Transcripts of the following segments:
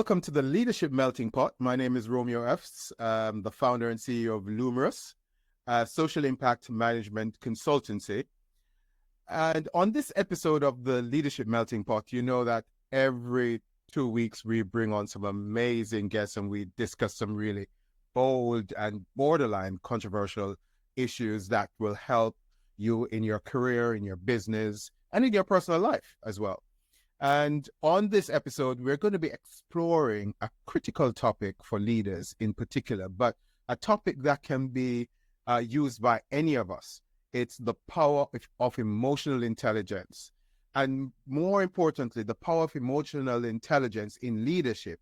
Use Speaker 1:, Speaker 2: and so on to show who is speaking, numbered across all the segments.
Speaker 1: Welcome to the Leadership Melting Pot. My name is Romeo Effs, the founder and CEO of Lumerous, social impact management consultancy. And on this episode of the Leadership Melting Pot, you know that every 2 weeks we bring on some amazing guests and we discuss some really bold and borderline controversial issues that will help you in your career, in your business, and in your personal life as well. And on this episode, we're going to be exploring a critical topic for leaders in particular, but a topic that can be used by any of us. It's the power of emotional intelligence. And more importantly, the power of emotional intelligence in leadership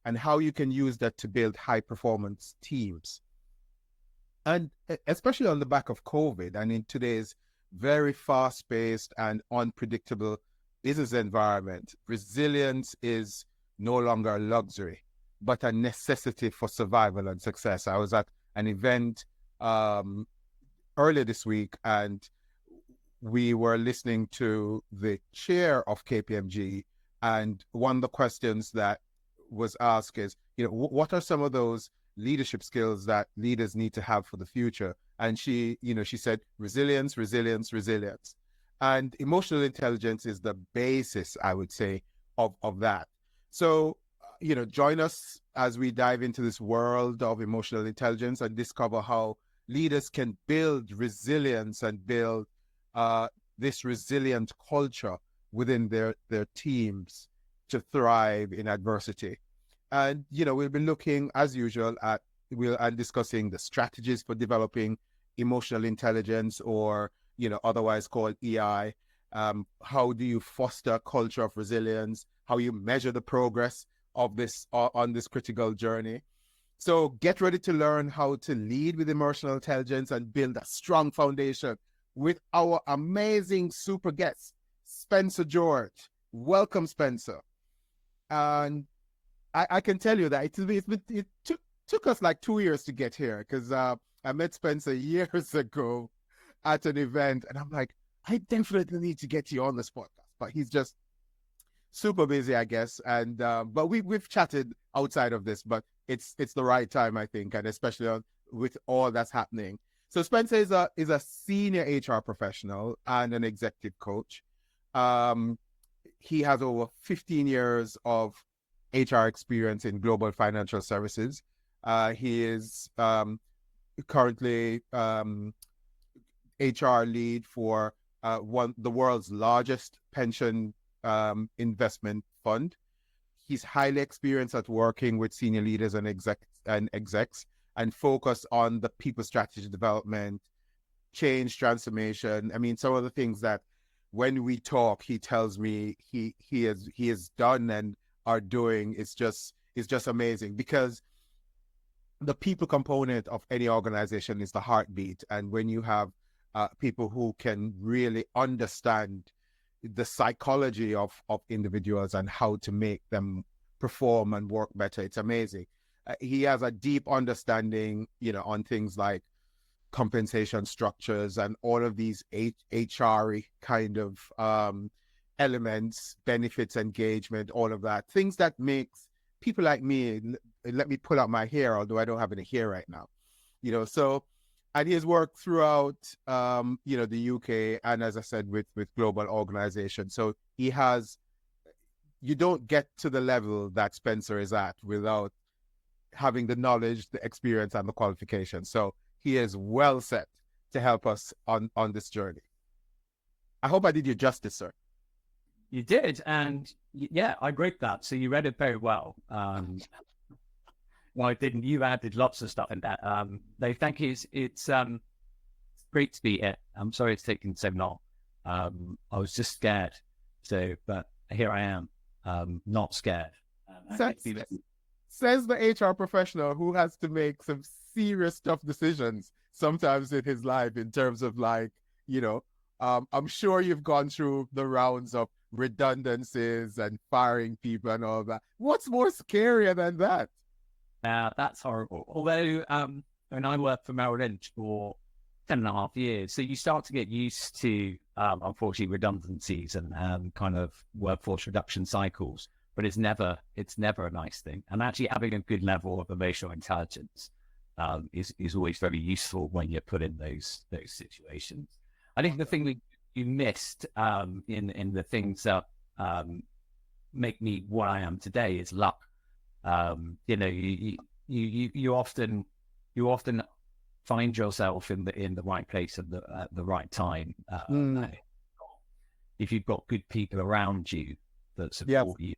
Speaker 1: and how you can use that to build high performance teams. And especially on the back of COVID and in today's very fast paced and unpredictable business environment, resilience is no longer a luxury, but a necessity for survival and success. I was at an event earlier this week, and we were listening to the chair of KPMG, and one of the questions that was asked is, what are some of those leadership skills that leaders need to have for the future? And she said, resilience, resilience, resilience. And emotional intelligence is the basis, I would say, of that. So, join us as we dive into this world of emotional intelligence and discover how leaders can build resilience and build this resilient culture within their teams to thrive in adversity. And, we'll be looking, as usual, and discussing the strategies for developing emotional intelligence, or otherwise called EI. How do you foster a culture of resilience? How you measure the progress of this on this critical journey? So get ready to learn how to lead with emotional intelligence and build a strong foundation with our amazing super guest, Spencer George. Welcome, Spencer. And I can tell you that it took us like 2 years to get here, because I met Spencer years ago at an event, and I'm like, I definitely need to get you on this podcast, but he's just super busy, I guess. And but we've chatted outside of this, but it's the right time, I think, and especially with all that's happening. So Spencer is a senior HR professional and an executive coach. He has over 15 years of HR experience in global financial services. He is currently HR lead for the world's largest pension investment fund. He's highly experienced at working with senior leaders and execs and focused on the people strategy development, change transformation. I mean, some of the things that when we talk, he tells me he has done and are doing is just amazing, because the people component of any organization is the heartbeat. And when you have people who can really understand the psychology of individuals and how to make them perform and work better, it's amazing. He has a deep understanding, on things like compensation structures and all of these HR kind of elements, benefits, engagement, all of that. Things that makes people like me, let me pull out my hair, although I don't have any hair right now, so. And he has worked throughout, the UK, and as I said, with global organizations. So you don't get to the level that Spencer is at without having the knowledge, the experience, and the qualifications. So he is well set to help us on this journey. I hope I did you justice, sir.
Speaker 2: You did, and yeah, I read that. So you read it very well. Well, I didn't. You added lots of stuff in that. No, thank you. It's great to be here. I'm sorry it's taken so long. I was just scared. So, but here I am, not scared.
Speaker 1: Says the HR professional who has to make some serious tough decisions sometimes in his life in terms of I'm sure you've gone through the rounds of redundancies and firing people and all that. What's more scarier than that?
Speaker 2: That's horrible. Although, when I worked for Merrill Lynch for 10.5 years, so you start to get used to, unfortunately, redundancies and kind of workforce reduction cycles. but it's never a nice thing. And actually having a good level of emotional intelligence is always very useful when you're put in those situations. I think the thing that you missed in the things that make me what I am today is luck. You often find yourself in the right place at the right time. If you've got good people around you that support you,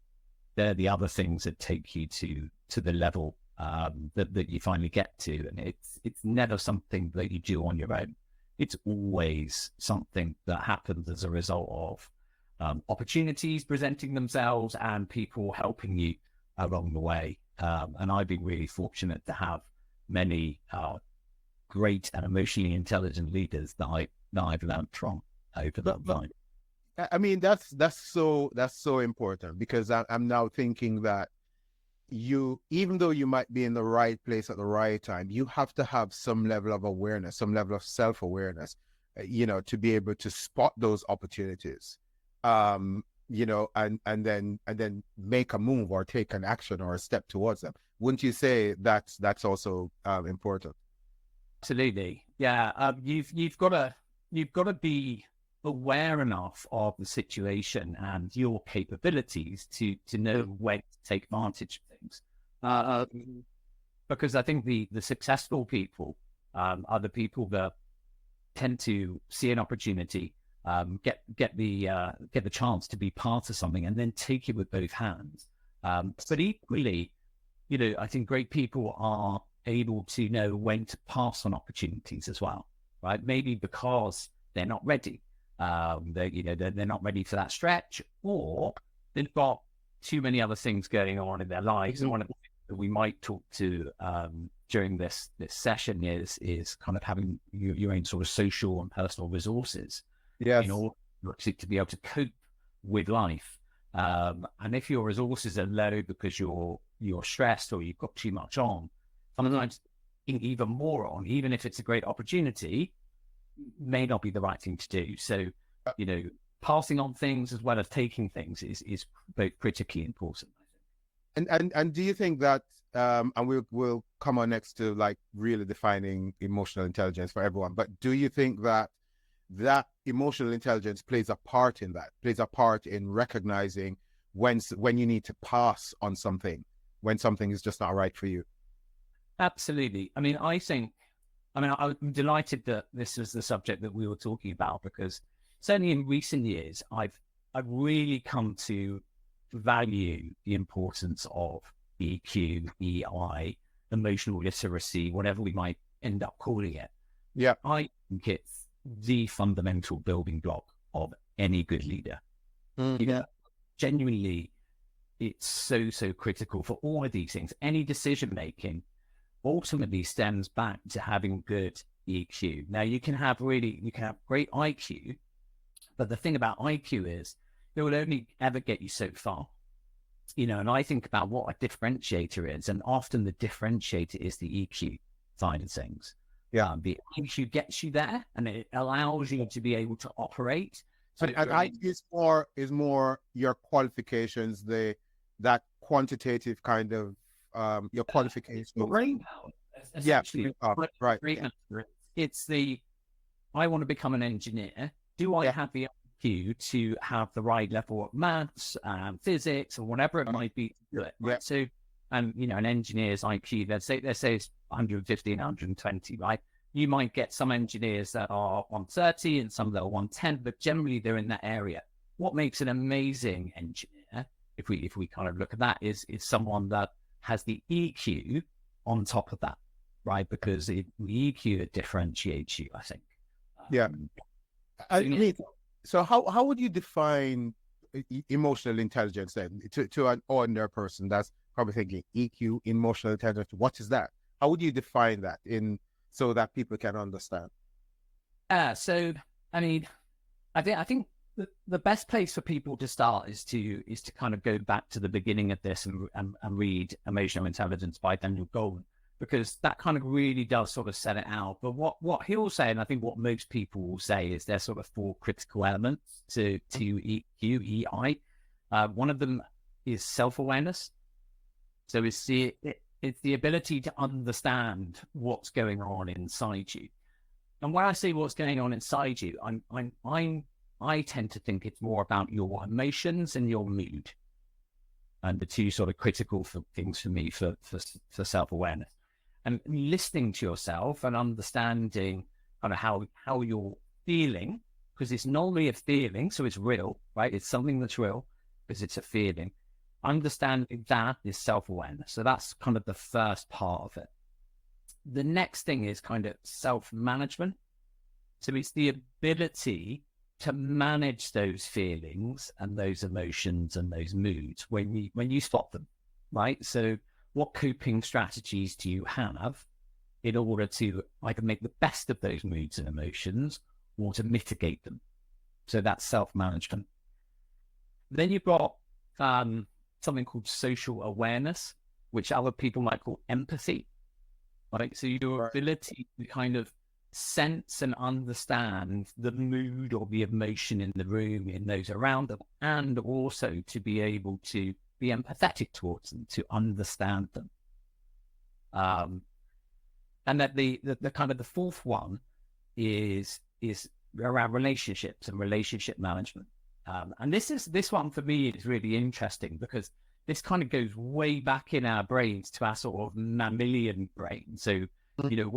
Speaker 2: they're the other things that take you to the level that you finally get to. And it's never something that you do on your own. It's always something that happens as a result of opportunities presenting themselves and people helping you along the way. And I've been really fortunate to have many great and emotionally intelligent leaders that I've learned from over that time.
Speaker 1: I mean, that's so important, because I'm now thinking that even though you might be in the right place at the right time, you have to have some level of awareness, some level of self-awareness, to be able to spot those opportunities, and then make a move or take an action or a step towards them. Wouldn't you say that's also important?
Speaker 2: Absolutely. Yeah. You've got to be aware enough of the situation and your capabilities to know when to take advantage of things. Because I think the successful people are the people that tend to see an opportunity, get the chance to be part of something, and then take it with both hands. But equally, I think great people are able to know when to pass on opportunities as well, right? Maybe because they're not ready. They're not ready for that stretch, or they've got too many other things going on in their lives. And one of the things that we might talk to during this session is kind of having your own sort of social and personal resources,
Speaker 1: yes,
Speaker 2: in order to be able to cope with life. And if your resources are low because you're stressed or you've got too much on, sometimes even more on, even if it's a great opportunity, may not be the right thing to do. So, passing on things as well as taking things is both critically important, I
Speaker 1: think. And do you think that, and we'll come on next to like really defining emotional intelligence for everyone, but do you think that emotional intelligence plays a part in recognizing when you need to pass on something, when something is just not right for you?
Speaker 2: Absolutely. I mean, I'm delighted that this is the subject that we were talking about, because certainly in recent years, I've really come to value the importance of EQ, EI, emotional literacy, whatever we might end up calling it.
Speaker 1: Yeah.
Speaker 2: I think it's the fundamental building block of any good leader. Genuinely, it's so critical for all of these things. Any decision making ultimately stems back to having good EQ. Now you can have great IQ, but the thing about IQ is it will only ever get you so far. And I think about what a differentiator is, and often the differentiator is the EQ side of things.
Speaker 1: Yeah.
Speaker 2: The IQ gets you there, and it allows you to be able to operate.
Speaker 1: So and IQ is more your qualifications, that quantitative kind of your qualifications.
Speaker 2: Brain power.
Speaker 1: Essentially. Yeah. Right.
Speaker 2: It's I want to become an engineer. Do I have the IQ to have the right level of maths and physics or whatever it might be to do it? Right. Yeah. So, and an engineer's IQ, let's say it's 150, 120, right? You might get some engineers that are 130 and some that are 110, but generally they're in that area. What makes an amazing engineer, if we kind of look at that, is someone that has the EQ on top of that, right? Because the EQ differentiates you, I think.
Speaker 1: Yeah. So how would you define emotional intelligence then to an ordinary person that's probably thinking EQ, emotional intelligence? What is that? How would you define that so that people can understand?
Speaker 2: So I mean, I think the best place for people to start is to kind of go back to the beginning of this and read Emotional Intelligence by Daniel Goleman, because that kind of really does sort of set it out. But what he'll say, and I think what most people will say, is there's sort of four critical elements to EQ, EI. One of them is self-awareness. So it's the ability to understand what's going on inside you. And when I say what's going on inside you, I tend to think it's more about your emotions and your mood, and the two sort of critical things for me for self-awareness. And listening to yourself and understanding kind of how you're feeling, because it's normally a feeling, so it's real, right? It's something that's real because it's a feeling. Understanding that is self-awareness. So that's kind of the first part of it. The next thing is kind of self-management. So it's the ability to manage those feelings and those emotions and those moods when you spot them, right? So what coping strategies do you have in order to either make the best of those moods and emotions or to mitigate them? So that's self-management. Then you've got something called social awareness, which other people might call empathy, right? So your ability to kind of sense and understand the mood or the emotion in the room, in those around them, and also to be able to be empathetic towards them, to understand them. And that the kind of the fourth one is around relationships and relationship management. And this one for me is really interesting because this kind of goes way back in our brains to our sort of mammalian brain. So, you know,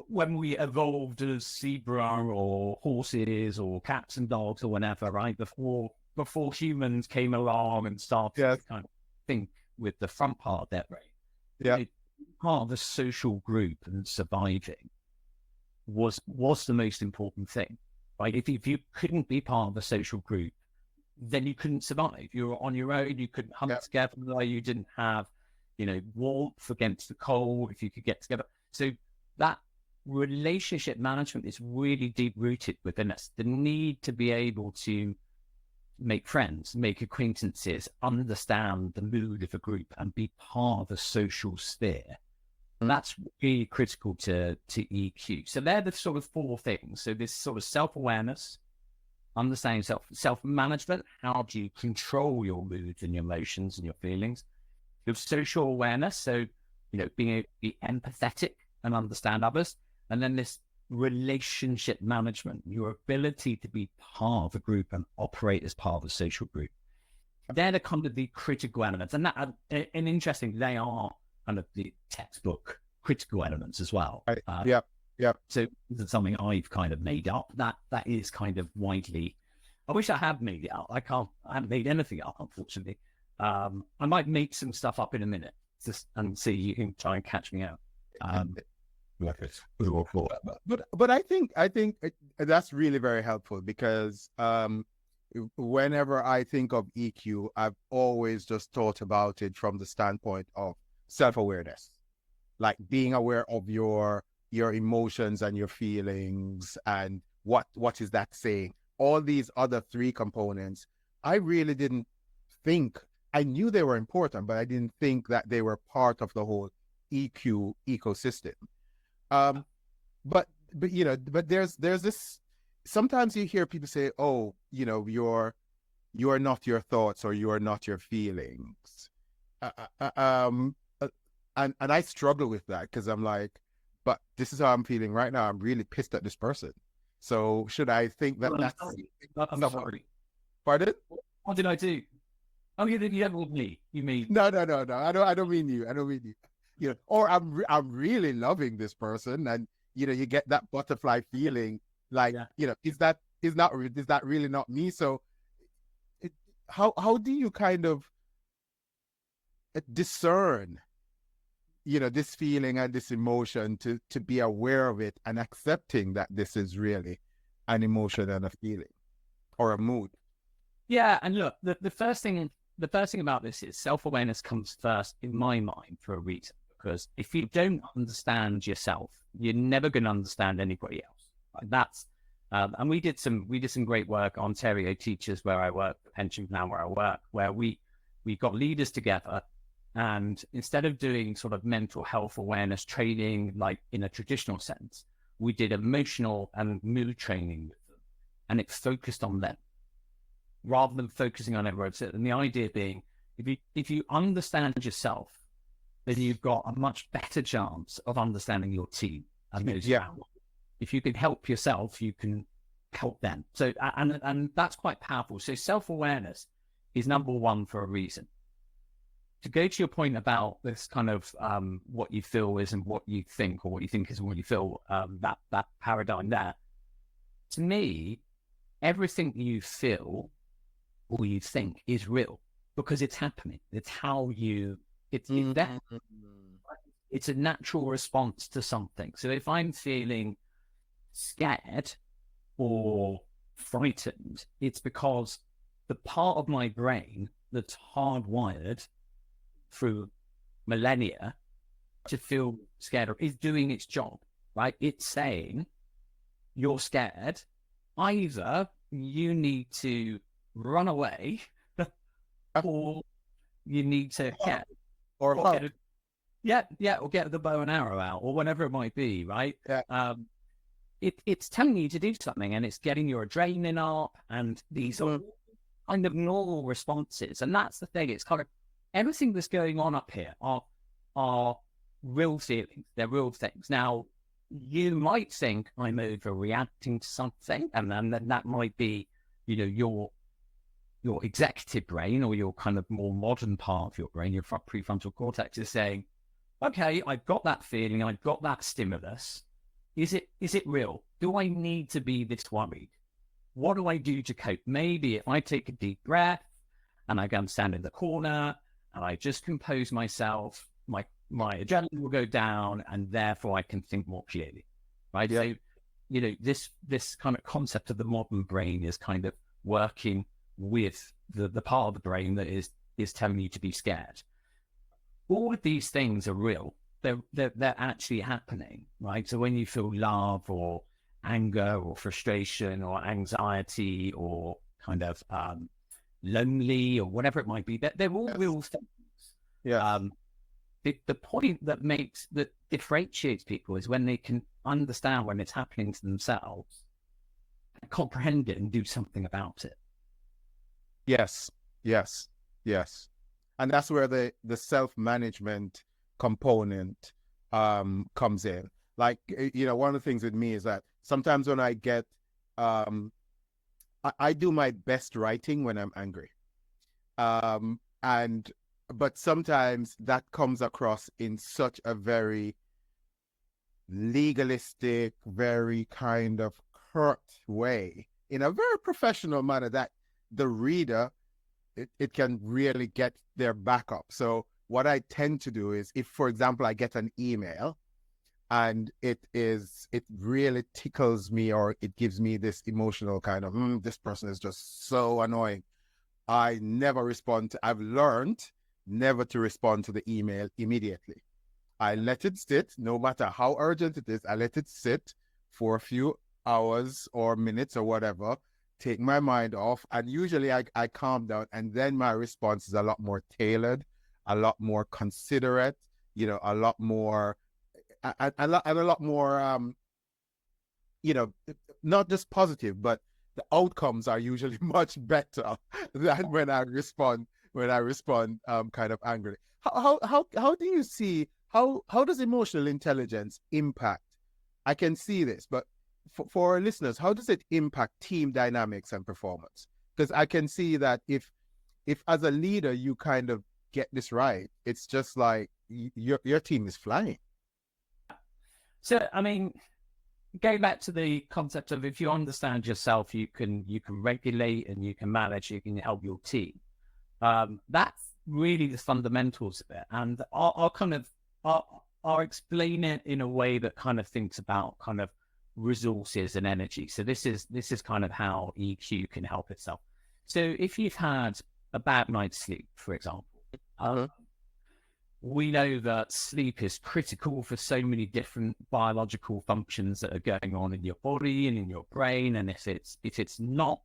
Speaker 2: when we evolved as zebra or horses or cats and dogs or whatever, right? Before humans came along and started to kind of think with the front part of their brain.
Speaker 1: Yeah.
Speaker 2: Part of the social group and surviving was the most important thing, right? If you couldn't be part of a social group, then you couldn't survive. You were on your own. You couldn't hunt together. You didn't have, warmth against the cold. If you could get together, so that relationship management is really deep rooted within us. The need to be able to make friends, make acquaintances, understand the mood of a group, and be part of a social sphere. And that's really critical to EQ. So they're the sort of four things. So this sort of self-awareness, understanding self-management, how do you control your moods and your emotions and your feelings? You have social awareness, so, being able to be empathetic and understand others. And then this relationship management, your ability to be part of a group and operate as part of a social group. They're the kind of the critical elements. And interesting, they are kind of the textbook critical elements as well.
Speaker 1: Yeah.
Speaker 2: So this is something I've kind of made up. That is kind of widely. I wish I had made it up. I haven't made anything up, unfortunately. I might make some stuff up in a minute and see you can try and catch me out.
Speaker 1: But I think that's really very helpful because whenever I think of EQ, I've always just thought about it from the standpoint of self-awareness, like being aware of your emotions and your feelings and what is that saying. All these other three components, I really didn't think. I knew they were important, but I didn't think that they were part of the whole EQ ecosystem. But there's this. Sometimes you hear people say, "Oh, you're not your thoughts or you are not your feelings," and I struggle with that because I'm like, but this is how I'm feeling right now. I'm really pissed at this person. So should I think that
Speaker 2: I'm sorry.
Speaker 1: Pardon?
Speaker 2: What did I do? Oh, you haven't with me. You mean
Speaker 1: no. I don't mean you. I don't mean you. Or I'm really loving this person, and you get that butterfly feeling, like is that really not me? So how do you kind of discern this feeling and this emotion to be aware of it and accepting that this is really an emotion and a feeling or a mood?
Speaker 2: Yeah, and look, the first thing about this is self-awareness comes first in my mind for a reason. Because if you don't understand yourself, you're never going to understand anybody else. Like that's, and we did some great work. Ontario Teachers, where I work, the pension plan where I work, where we got leaders together, and instead of doing sort of mental health awareness training like in a traditional sense, we did emotional and mood training with them, and it focused on them. rather than focusing on everyone else. And the idea being, if you understand yourself, then you've got a much better chance of understanding your team and those around. If you can help yourself, you can help them. So, and that's quite powerful. So self-awareness is number one for a reason. To go to your point about this kind of what you feel isn't what you think, or what you think isn't what you feel, that paradigm there, to me, everything you feel or you think is real because it's happening. It's how you, it's a natural response to something. So if I'm feeling scared or frightened, it's because the part of my brain that's hardwired through millennia to feel scared is doing its job, right? It's saying, you're scared, either you need to run away or you need to get or get the bow and arrow out, or whatever it might be, right? It's telling you to do something, and it's getting your adrenaline up, and these are kind of normal responses. And that's the thing, it's kind of everything that's going on up here are real feelings, they're real things. Now, you might think I'm overreacting to something, and then that might be, your executive brain, or your kind of more modern part of your brain, your prefrontal cortex, is saying, okay, I've got that feeling, I've got that stimulus. Is it real? Do I need to be this worried? What do I do to cope? Maybe if I take a deep breath and I go and stand in the corner and I just compose myself, my adrenaline will go down, and therefore I can think more clearly, right? So, this kind of concept of the modern brain is kind of working with the part of the brain that is telling you to be scared. All of these things are real. They're actually happening, right? So when you feel love or anger or frustration or anxiety or kind of lonely or whatever it might be, they're all real things. The point that differentiates people is when they can understand when it's happening to themselves, comprehend it, and do something about it.
Speaker 1: Yes. And that's where the self-management component comes in. Like, one of the things with me is that sometimes when I get, I do my best writing when I'm angry. But sometimes that comes across in such a very legalistic, very kind of curt way, in a very professional manner, that the reader, it can really get their back up. So what I tend to do is, if, for example, I get an email and it really tickles me, or it gives me this emotional kind of, this person is just so annoying, I never respond. I've learned never to respond to the email immediately. I let it sit, no matter how urgent it is. I let it sit for a few hours or minutes or whatever, take my mind off, and usually I calm down, and then my response is a lot more tailored, a lot more considerate, a lot more, a lot more, not just positive, but the outcomes are usually much better than when I respond kind of angrily. How do you see, how does emotional intelligence impact? I can see this, but for our listeners, how does it impact team dynamics and performance? Because I can see that if as a leader you kind of get this right, it's just like your team is flying.
Speaker 2: So, I mean, going back to the concept of, if you understand yourself, you can regulate and you can manage, you can help your team. That's really the fundamentals of it. And I'll explain it in a way that kind of thinks about kind of resources and energy. So this is kind of how EQ can help itself. So if you've had a bad night's sleep, for example, we know that sleep is critical for so many different biological functions that are going on in your body and in your brain. And if it's not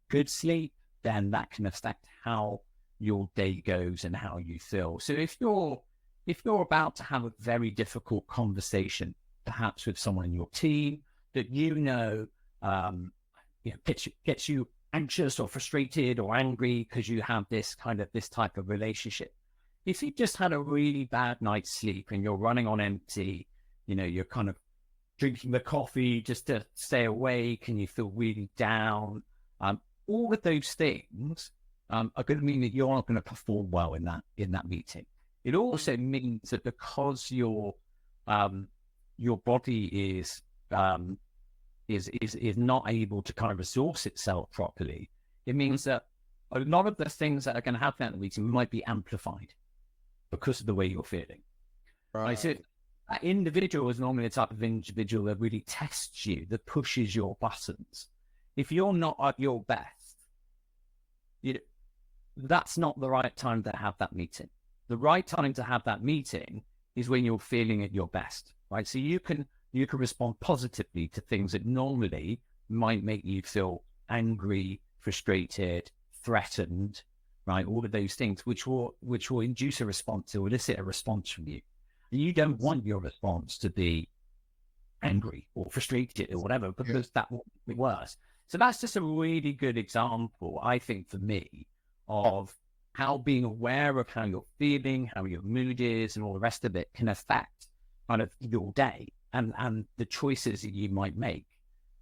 Speaker 2: good sleep, then that can affect how your day goes and how you feel. So if you're about to have a very difficult conversation, perhaps with someone in your team that gets you anxious or frustrated or angry because you have this type of relationship. If you just had a really bad night's sleep and you're running on empty, you're kind of drinking the coffee just to stay awake and you feel really down, all of those things are going to mean that you're not going to perform well in that meeting. It also means that because your body is not able to kind of resource itself properly, it means that a lot of the things that are going to happen at the meeting might be amplified because of the way you're feeling. Right. So that individual is normally the type of individual that really tests you, that pushes your buttons. If you're not at your best, that's not the right time to have that meeting. The right time to have that meeting is when you're feeling at your best, right? So you can respond positively to things that normally might make you feel angry, frustrated, threatened, right? All of those things, which will induce a response, or elicit a response from you. And you don't want your response to be angry or frustrated or whatever, because that will be worse. So that's just a really good example, I think, for me, of how being aware of how you're feeling, how your mood is, and all the rest of it can affect kind of your day and the choices that you might make.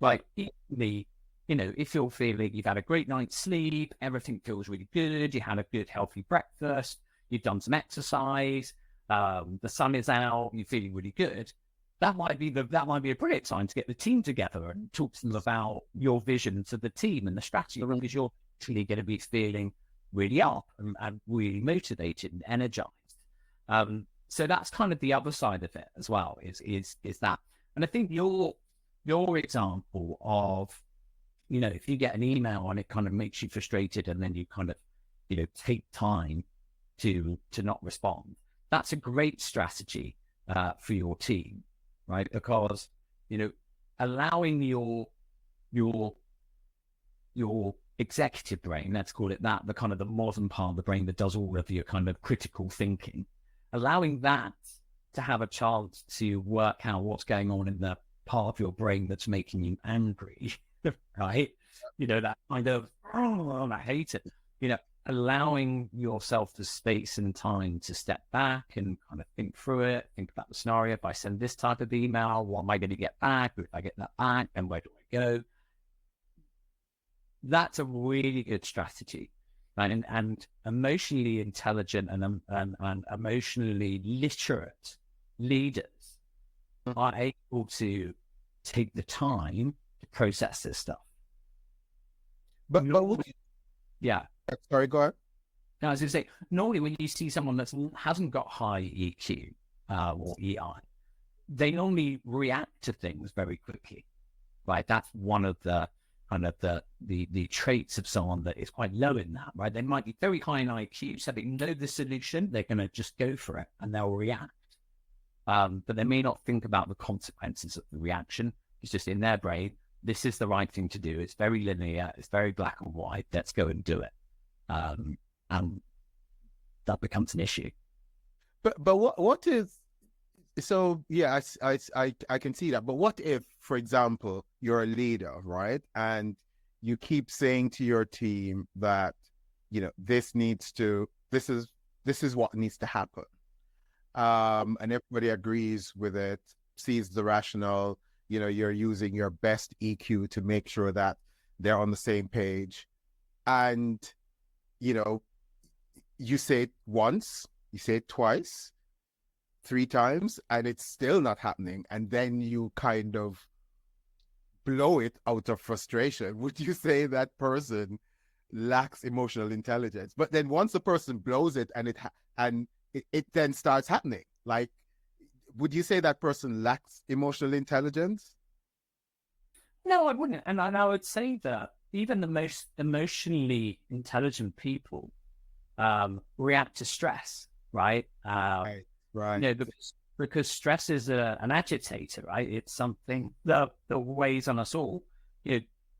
Speaker 2: Like, if you're feeling you've had a great night's sleep, everything feels really good, you had a good healthy breakfast, you've done some exercise, the sun is out, you're feeling really good, that might be a brilliant time to get the team together and talk to them about your vision to the team and the strategy, because you're actually going to be feeling really up and really motivated and energized. So that's kind of the other side of it as well, is that. And I think your example of, if you get an email and it kind of makes you frustrated and then you kind of, take time to not respond, that's a great strategy for your team, right? Because, allowing your executive brain, let's call it that, the kind of the modern part of the brain that does all of your kind of critical thinking, allowing that to have a chance to work out what's going on in the part of your brain that's making you angry, right? That kind of, oh, I hate it. Allowing yourself the space and time to step back and kind of think through it, think about the scenario. If I send this type of email, what am I going to get back? If I get that back, then where do I go? That's a really good strategy, right? And emotionally intelligent and emotionally literate leaders are able to take the time to process this stuff.
Speaker 1: But
Speaker 2: yeah.
Speaker 1: Sorry, go ahead.
Speaker 2: Now, as I say, normally when you see someone that hasn't got high EQ or EI, they normally react to things very quickly, right? That's one of the kind of the traits of someone that is quite low in that, right? They might be very high in IQ, so they know the solution, they're going to just go for it and they'll react. But they may not think about the consequences of the reaction. It's just in their brain, this is the right thing to do. It's very linear. It's very black and white. Let's go and do it. And that becomes an issue.
Speaker 1: But what is, so yeah, I can see that. But what if, for example, you're a leader, right? And you keep saying to your team that, this is what needs to happen. And everybody agrees with it, sees the rationale, you're using your best EQ to make sure that they're on the same page. And, you say it once, you say it twice, 3 times, and it's still not happening. And then you kind of blow it out of frustration. Would you say that person lacks emotional intelligence? But then once the person blows it and it then starts happening, like, would you say that person lacks emotional intelligence?
Speaker 2: No, I wouldn't. And I would say that even the most emotionally intelligent people react to stress, right?
Speaker 1: Right.
Speaker 2: Because stress is an agitator, right? It's something that weighs on us all.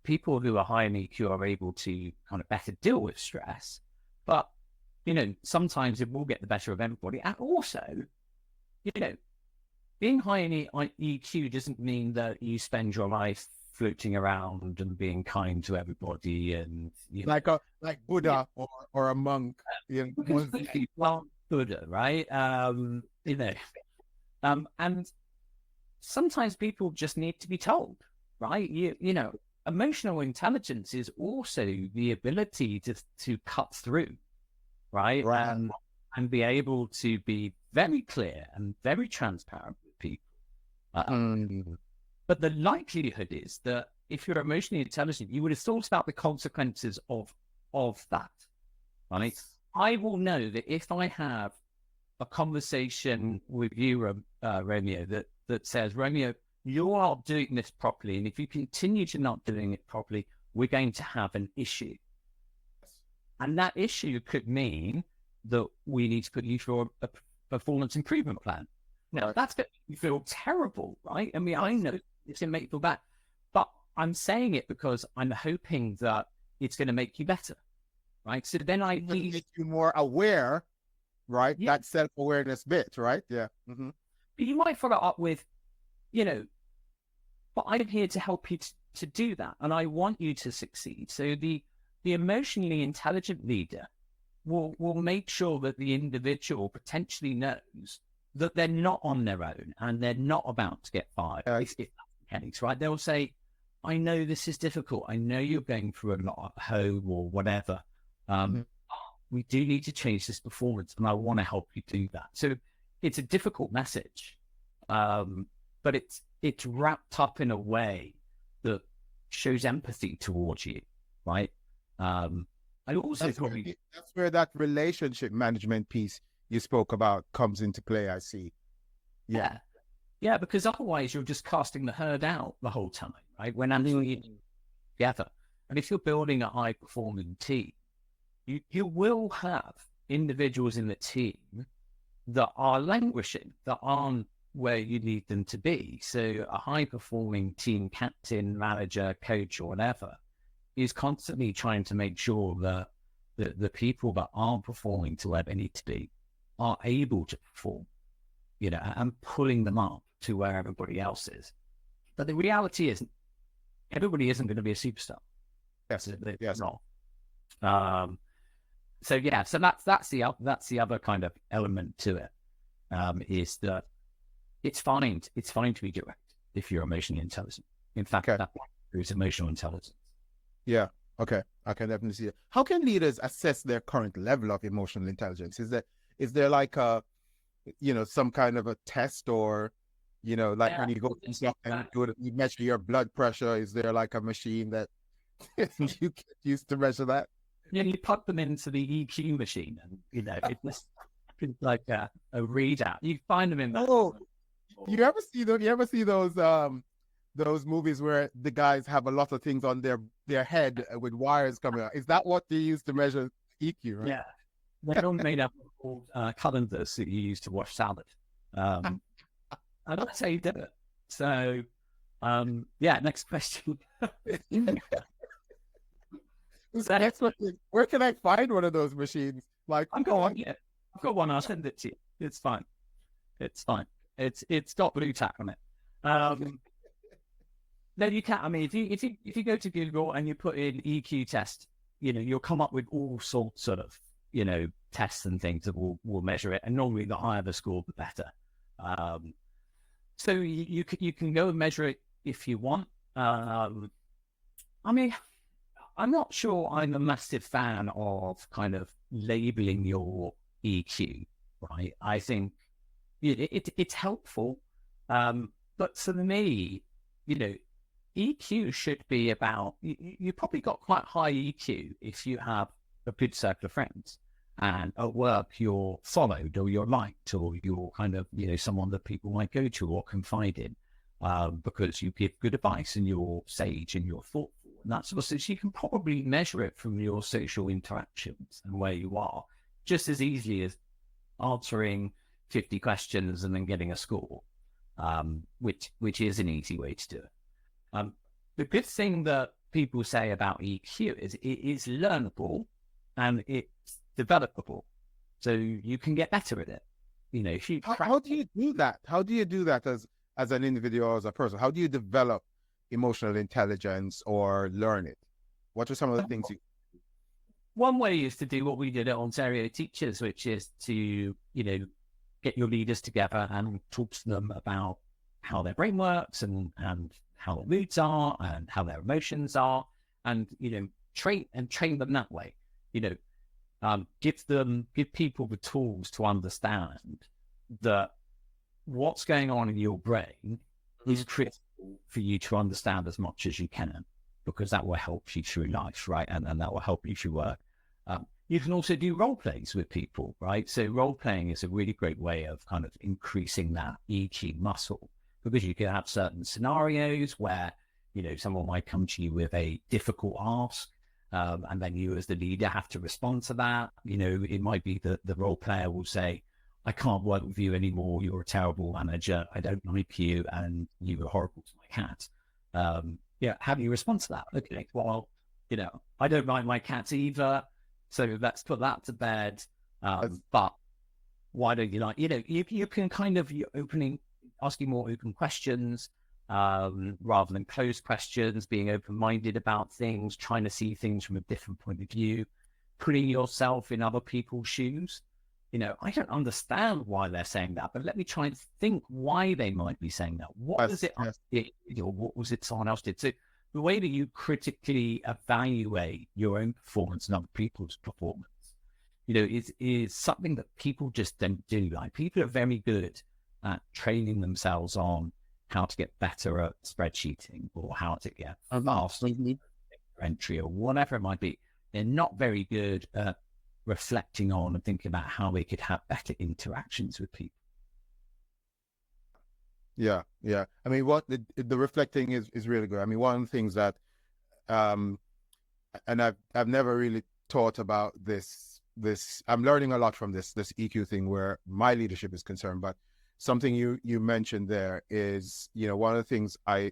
Speaker 2: People who are high in EQ are able to kind of better deal with stress, but sometimes it will get the better of everybody. And also, being high in EQ doesn't mean that you spend your life floating around and being kind to everybody, and
Speaker 1: like Buddha or a monk, you know.
Speaker 2: well, Buddha, right? And sometimes people just need to be told, right? You know, emotional intelligence is also the ability to cut through, right?
Speaker 1: Right.
Speaker 2: And be able to be very clear and very transparent with people. But the likelihood is that if you're emotionally intelligent, you would have thought about the consequences of that, right? I will know that if I have a conversation with you, Romeo, that says, Romeo, you are doing this properly, and if you continue to not doing it properly, we're going to have an issue. And that issue could mean that we need to put you through a performance improvement plan. Now, that's going to make you feel terrible, right? I mean, I know it's going to make you feel bad, but I'm saying it because I'm hoping that it's going to make you better, right? So then I need
Speaker 1: make you more aware, right?
Speaker 2: Yeah.
Speaker 1: That self-awareness bit, right? Yeah.
Speaker 2: But you might follow up with, you know, but I'm here to help you to do that, and I want you to succeed. So the emotionally intelligent leader will make sure that the individual potentially knows that they're not on their own and they're not about to get fired. If that's the case, right? They'll say, I know this is difficult. I know you're going through a lot at home or whatever. We do need to change this performance, and I want to help you do that. So it's a difficult message, but it's wrapped up in a way that shows empathy towards you, right? I also
Speaker 1: that's where that relationship management piece you spoke about comes into play. I see.
Speaker 2: Yeah, because otherwise you're just casting the herd out the whole time, right? When actually together, and if you're building a high performing team, you will have individuals in the team that are languishing, that aren't where you need them to be. So a high performing team captain, manager, coach, or whatever is constantly trying to make sure that the people that aren't performing to where they need to be are able to perform, you know, and pulling them up to where everybody else is. But the reality is, everybody isn't going to be a superstar.
Speaker 1: Yes, yes.
Speaker 2: Not. So that's the other kind of element to it, is that it's fine to be direct if you're emotionally intelligent. In fact, that is emotional intelligence.
Speaker 1: Yeah. Okay. I can definitely see it. How can leaders assess their current level of emotional intelligence? Is there like a, you know, some kind of a test, or, you know, like when you go and you measure your blood pressure, is there like a machine that you can use to measure that?
Speaker 2: Yeah, you plug them into the EQ machine, and you know it's like a readout. You find them in that.
Speaker 1: Oh, you ever see those movies where the guys have a lot of things on their head with wires coming out? Is that what they use to measure EQ? Right?
Speaker 2: Yeah, they're all made up of old calendars that you use to wash salad. And that's how you do it. So, yeah. Next question.
Speaker 1: Where can I find one of those machines? Like,
Speaker 2: I've got one. Yeah, I've got one. I'll send it to you. It's fine. It's got blue tack on it. No, you can't. I mean, if you go to Google and you put in EQ test, you know, you'll come up with all sorts of, you know, tests and things that will measure it. And normally, the higher the score, the better. So you can go and measure it if you want. I mean, I'm not sure I'm a massive fan of kind of labeling your EQ, right? I think it's helpful, but for me, you know, EQ should be about, you probably got quite high EQ if you have a good circle of friends, and at work you're followed or you're liked, or you're kind of, you know, someone that people might go to or confide in, because you give good advice and you're sage and you're thoughtful. And that sort of stuff. So you can probably measure it from your social interactions and where you are, just as easily as answering 50 questions and then getting a score, which is an easy way to do it. The good thing that people say about EQ is it is learnable and it's developable, so you can get better at it. You know, if you
Speaker 1: how do you do that? How do you do that as an individual, as a person? How do you develop emotional intelligence or learn it? What are some of the things you...
Speaker 2: One way is to do what we did at Ontario Teachers, which is to, get your leaders together and talk to them about how their brain works and how their moods are and how their emotions are, and, train them that way. Give people the tools to understand that what's going on in your brain is critical for you to understand as much as you can, because that will help you through life, right? And that will help you through work. You can also do role plays with people, right? So role playing is a really great way of kind of increasing that EQ muscle, because you can have certain scenarios where, someone might come to you with a difficult ask, and then you as the leader have to respond to that. It might be that the role player will say, I can't work with you anymore. You're a terrible manager. I don't like you, and you were horrible to my cat. How do you respond to that? Okay, well, I don't like my cats either. So let's put that to bed. But why don't you like, you can kind of, asking more open questions, rather than closed questions, being open-minded about things, trying to see things from a different point of view, putting yourself in other people's shoes. I don't understand why they're saying that, but let me try and think why they might be saying that. What was it I did, or what was it someone else did? So the way that you critically evaluate your own performance and other people's performance, is something that people just don't do. Like, people are very good at training themselves on how to get better at spreadsheeting, or how to get a faster entry, or whatever it might be. They're not very good at reflecting on and thinking about how they could have better interactions with people.
Speaker 1: Yeah. I mean, what the reflecting is really good. I mean, one of the things that, and I've never really thought about this. I'm learning a lot from this EQ thing where my leadership is concerned. But something you mentioned there is, one of the things I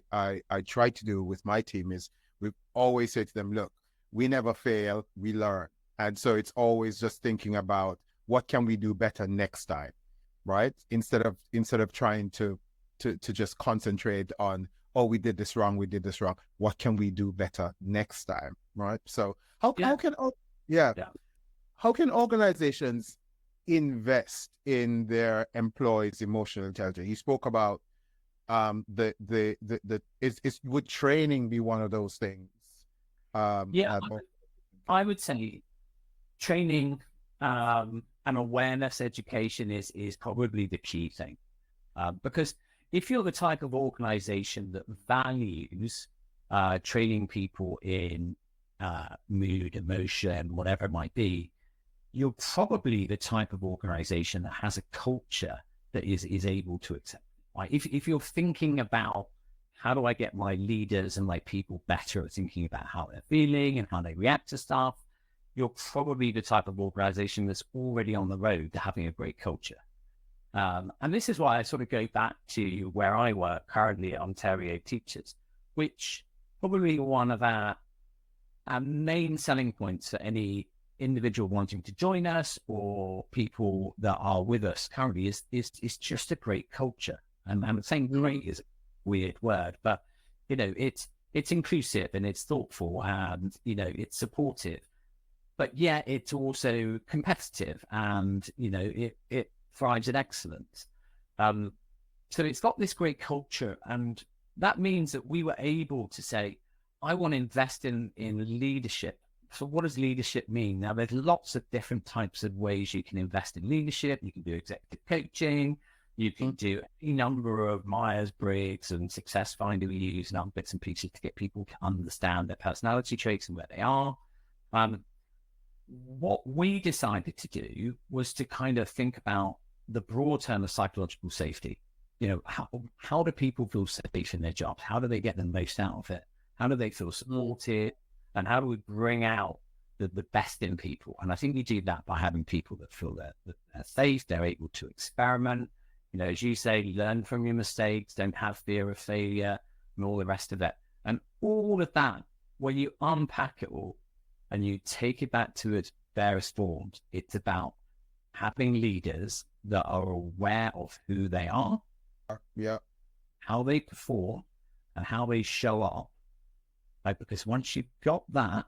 Speaker 1: try to do with my team is we always say to them, look, we never fail, we learn. And so it's always just thinking about what can we do better next time, right? Instead of trying to just concentrate on, oh, we did this wrong. What can we do better next time, right? So how can organizations invest in their employees' emotional intelligence? You spoke about would training be one of those things?
Speaker 2: I would say training and awareness education is probably the key thing, because if you're the type of organization that values training people in mood, emotion, whatever it might be, you're probably the type of organization that has a culture that is able to accept it. Right? If you're thinking about how do I get my leaders and my people better at thinking about how they're feeling and how they react to stuff, you're probably the type of organization that's already on the road to having a great culture. And this is why I sort of go back to where I work currently at Ontario Teachers, which probably one of our main selling points for any individual wanting to join us or people that are with us currently is just a great culture. And I'm saying great is a weird word, but it's inclusive and it's thoughtful and it's supportive. But yeah, it's also competitive and, it thrives in excellence. So it's got this great culture, and that means that we were able to say, I want to invest in leadership. So what does leadership mean? Now, there's lots of different types of ways you can invest in leadership. You can do executive coaching. You can do any number of Myers-Briggs and Success Finder we use and other bits and pieces to get people to understand their personality traits and where they are. What we decided to do was to kind of think about the broad term of psychological safety. How do people feel safe in their jobs? How do they get the most out of it? How do they feel supported? And how do we bring out the best in people? And I think we do that by having people that feel that they're safe, they're able to experiment. As you say, learn from your mistakes, don't have fear of failure, and all the rest of it. And all of that, when you unpack it all and you take it back to its barest forms, it's about having leaders that are aware of who they are,
Speaker 1: Yeah.
Speaker 2: how they perform, and how they show up. Right? Because once you've got that,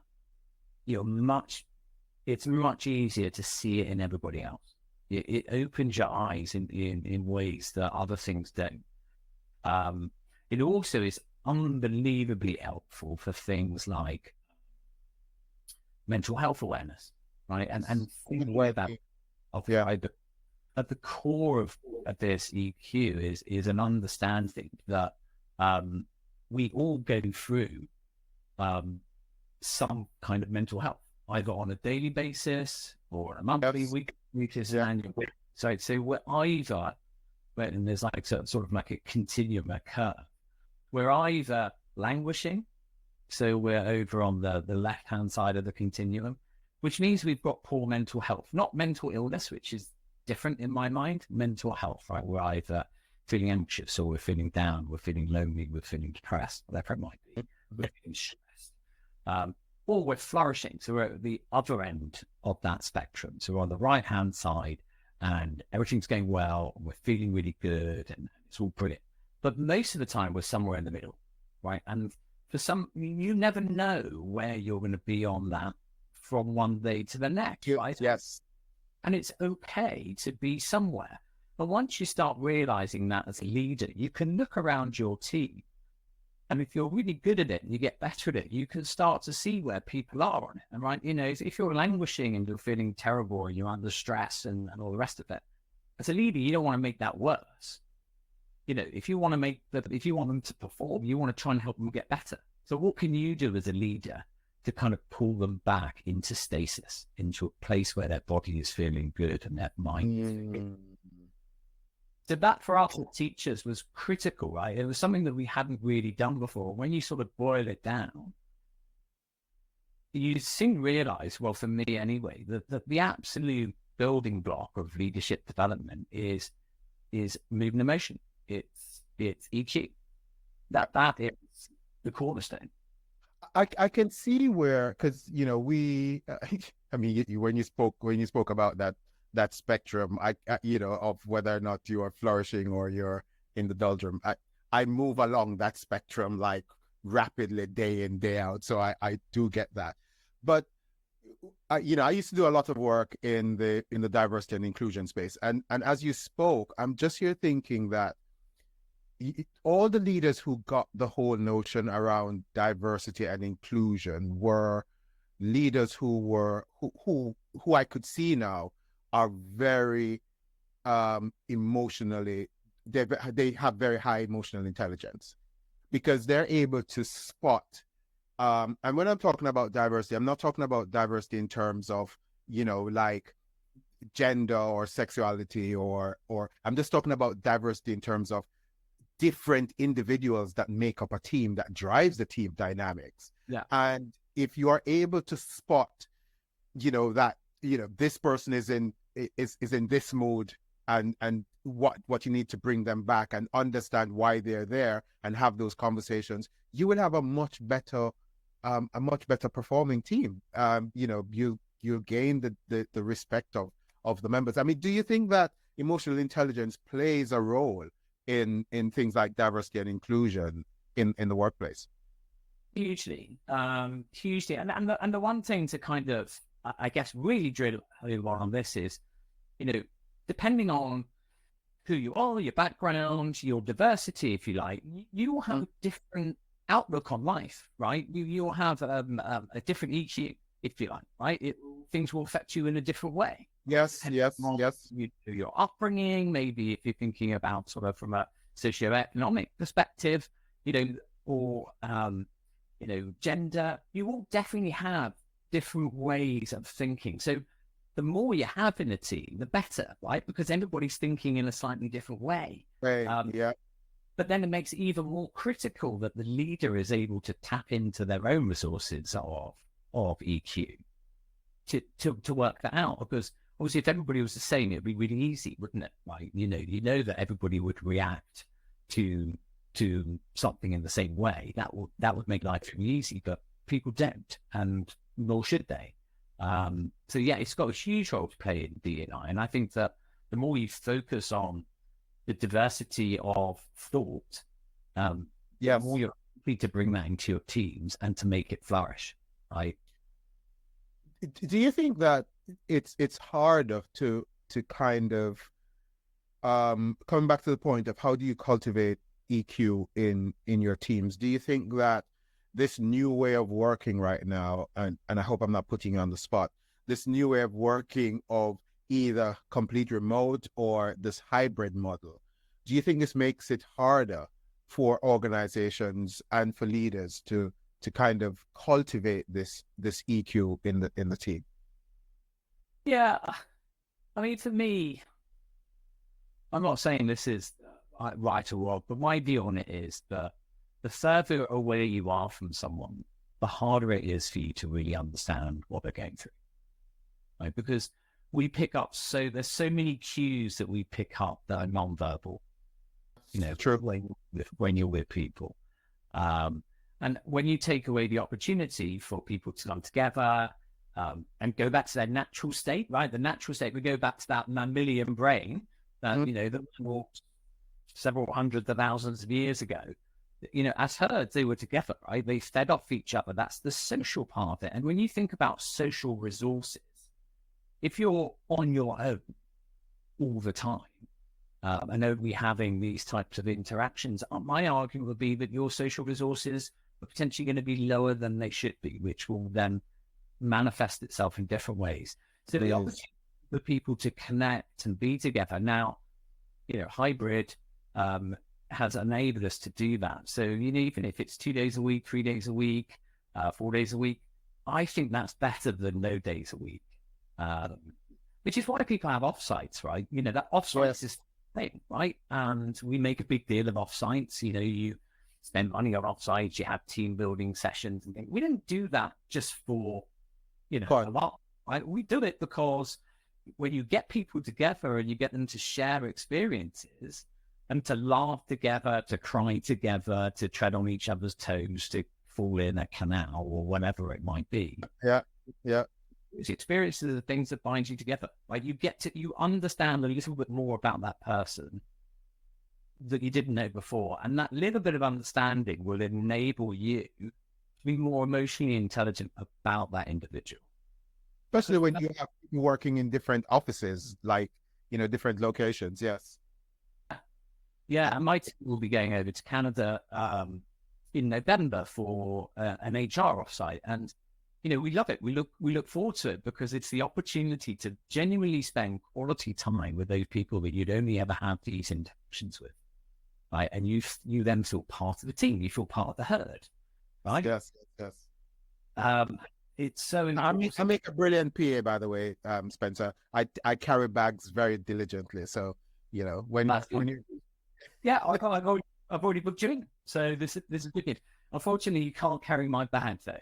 Speaker 2: it's much easier to see it in everybody else. It opens your eyes in ways that other things don't. It also is unbelievably helpful for things like mental health awareness, right? And being aware that at the core of this EQ is an understanding that we all go through some kind of mental health, either on a daily basis or on a monthly, weekly basis, annual. So we're either, and there's like sort of like a continuum, a curve. We're either languishing, so we're over on the left-hand side of the continuum, which means we've got poor mental health, not mental illness, which is different in my mind. Mental health, right? We're either feeling anxious, or we're feeling down, we're feeling lonely, we're feeling depressed, whatever it might be. We're feeling stressed. Or we're flourishing, so we're at the other end of that spectrum. So we're on the right-hand side, and everything's going well, and we're feeling really good, and it's all brilliant. But most of the time, we're somewhere in the middle, right? And for some, you never know where you're going to be on that from one day to the next, right?
Speaker 1: Yes.
Speaker 2: And it's okay to be somewhere. But once you start realizing that as a leader, you can look around your team. And if you're really good at it and you get better at it, you can start to see where people are on it. And right, if you're languishing and you're feeling terrible and you're under stress and all the rest of it, as a leader, you don't want to make that worse. If you want them to perform, you want to try and help them get better. So what can you do as a leader to kind of pull them back into stasis, into a place where their body is feeling good and their mind is feeling good? So that for us teachers was critical, right? It was something that we hadn't really done before. When you sort of boil it down, you soon realize, well, for me anyway, that the absolute building block of leadership development is movement emotion. It's EQ. That is the cornerstone.
Speaker 1: I can see where, because we, I mean, when you spoke about that spectrum, of whether or not you are flourishing or you're in the doldrum, I move along that spectrum like rapidly day in, day out. So I do get that. But I used to do a lot of work in the diversity and inclusion space, and as you spoke, I'm just here thinking that all the leaders who got the whole notion around diversity and inclusion were leaders who I could see now are very emotionally, they have very high emotional intelligence, because they're able to spot. And when I'm talking about diversity, I'm not talking about diversity in terms of, like gender or sexuality, or I'm just talking about diversity in terms of different individuals that make up a team, that drives the team dynamics.
Speaker 2: Yeah.
Speaker 1: And if you are able to spot, that, this person is in this mood, and what you need to bring them back and understand why they're there and have those conversations, you will have a much better performing team. You gain the respect of the members. I mean, do you think that emotional intelligence plays a role in things like diversity and inclusion in the workplace?
Speaker 2: Hugely. And the one thing to kind of, I guess, really drill on this is, depending on who you are, your background, your diversity, if you like, you will have a different outlook on life, right? You'll have a different EQ, if you like, right? Things will affect you in a different way.
Speaker 1: Yes.
Speaker 2: Your upbringing, maybe if you're thinking about sort of from a socioeconomic perspective, or gender, you will definitely have different ways of thinking. So the more you have in a team, the better, right? Because everybody's thinking in a slightly different way.
Speaker 1: Right.
Speaker 2: But then it makes it even more critical that the leader is able to tap into their own resources of EQ to work that out. Because obviously, if everybody was the same, it'd be really easy, wouldn't it? Right? You know that everybody would react to something in the same way. That would make life really easy, but people don't, and nor should they. So yeah, it's got a huge role to play in D&I, and I think that the more you focus on the diversity of thought, the more you're simply to bring that into your teams and to make it flourish, right?
Speaker 1: Do you think that it's harder to kind of coming back to the point of how do you cultivate EQ in your teams? Do you think that this new way of working right now, and I hope I'm not putting you on the spot, this new way of working of either complete remote or this hybrid model, do you think this makes it harder for organizations and for leaders to kind of cultivate this EQ in the team?
Speaker 2: Yeah, I mean, for me, I'm not saying this is right or wrong, but my view on it is that the further away you are from someone, the harder it is for you to really understand what they're going through, right? Because we pick up there's so many cues that we pick up that are nonverbal,
Speaker 1: True.
Speaker 2: when you're with people. And when you take away the opportunity for people to come together and go back to their natural state, right? The natural state, we go back to that mammalian brain that, that walked several hundreds of thousands of years ago. As herds, they were together, right? They fed off each other. That's the social part of it. And when you think about social resources, if you're on your own all the time, and only having these types of interactions, my argument would be that your social resources are potentially going to be lower than they should be, which will then manifest itself in different ways. So the opportunity for people to connect and be together now, hybrid has enabled us to do that. So even if it's 2 days a week, 3 days a week, 4 days a week, I think that's better than no days a week. Which is why people have offsites, right? That offsites is the thing, right? And we make a big deal of offsites. You spend money on offsites, you have team building sessions and things. We don't do that just for, a lot, right? We do it because when you get people together and you get them to share experiences and to laugh together, to cry together, to tread on each other's toes, to fall in a canal or whatever it might be.
Speaker 1: Yeah.
Speaker 2: It's experiences are the things that bind you together. Like you understand a little bit more about that person that you didn't know before. And that little bit of understanding will enable you to be more emotionally intelligent about that individual.
Speaker 1: Especially when you have people working in different offices, like, different locations. Yes.
Speaker 2: Yeah. And my team will be going over to Canada in November for an HR offsite. And we love it. We look forward to it because it's the opportunity to genuinely spend quality time with those people that you'd only ever have these interactions with, right? And you then feel part of the team. You feel part of the herd, right?
Speaker 1: Yes.
Speaker 2: It's so important.
Speaker 1: I make a brilliant PA, by the way, Spencer. I carry bags very diligently. So when you
Speaker 2: yeah, I've already booked you in. So this is good. Unfortunately, you can't carry my bag though.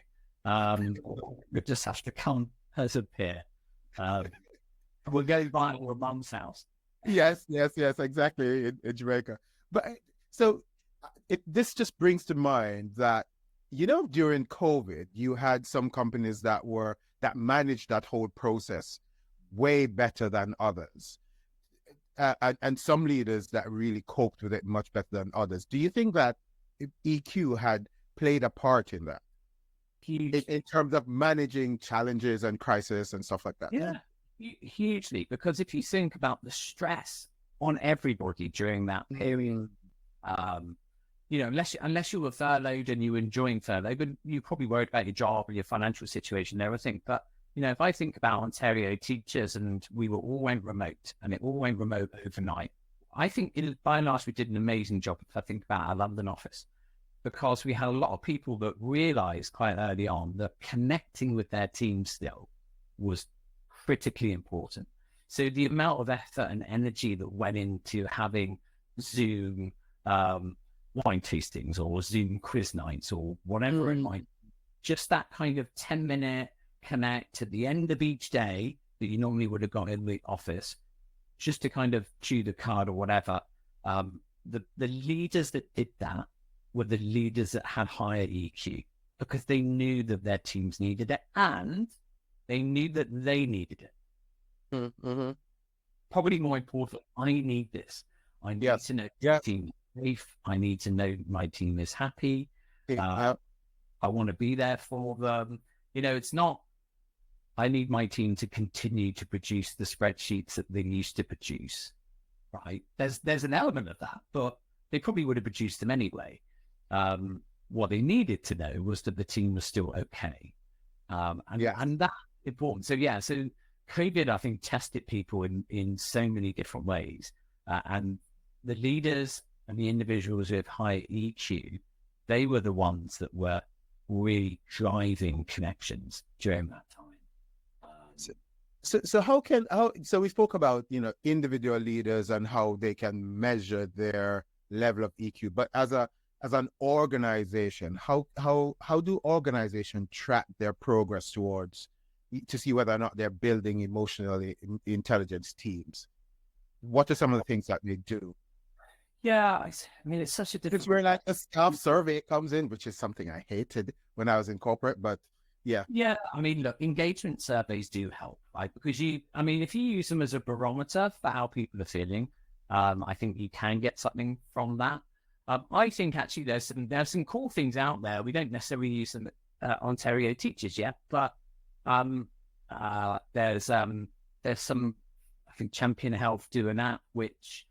Speaker 2: We just have to come as a pair. We'll go by our mum's house.
Speaker 1: Yes, exactly, in Jamaica. But so this just brings to mind that, during COVID, you had some companies that managed that whole process way better than others. And some leaders that really coped with it much better than others. Do you think that EQ had played a part in that? In terms of managing challenges and crisis and stuff like that?
Speaker 2: Yeah, hugely. Because if you think about the stress on everybody during that period, unless you were furloughed and you were enjoying furlough, but you probably worried about your job or your financial situation, everything. But if I think about Ontario teachers and we all went remote and it all went remote overnight, I think by and large we did an amazing job. If I think about our London office, because we had a lot of people that realized quite early on that connecting with their team still was critically important. So the amount of effort and energy that went into having Zoom wine tastings or Zoom quiz nights or whatever it might be, just that kind of 10-minute connect at the end of each day that you normally would have got in the office, just to kind of chew the card or whatever. The leaders that did that were the leaders that had higher EQ because they knew that their teams needed it and they knew that they needed it. Probably more important, I need this. I need to know the team is safe. I need to know my team is happy.
Speaker 1: Yeah.
Speaker 2: I want to be there for them. It's not, I need my team to continue to produce the spreadsheets that they used to produce, right? There's an element of that, but they probably would have produced them anyway. What they needed to know was that the team was still okay. And that's important. So COVID, I think, tested people in so many different ways. And the leaders and the individuals with high EQ, they were the ones that were really driving connections during that time.
Speaker 1: So we spoke about, individual leaders and how they can measure their level of EQ, but as an organization, how do organizations track their progress to see whether or not they're building emotionally intelligent teams? What are some of the things that they do?
Speaker 2: Yeah, I mean, it's such a difficult.
Speaker 1: It's where like a staff survey comes in, which is something I hated when I was in corporate, but yeah.
Speaker 2: Yeah, I mean, look, engagement surveys do help, right? Because if you use them as a barometer for how people are feeling, I think you can get something from that. I think actually there's some cool things out there. We don't necessarily use them at Ontario Teachers yet, but there's some, I think Champion Health do an app which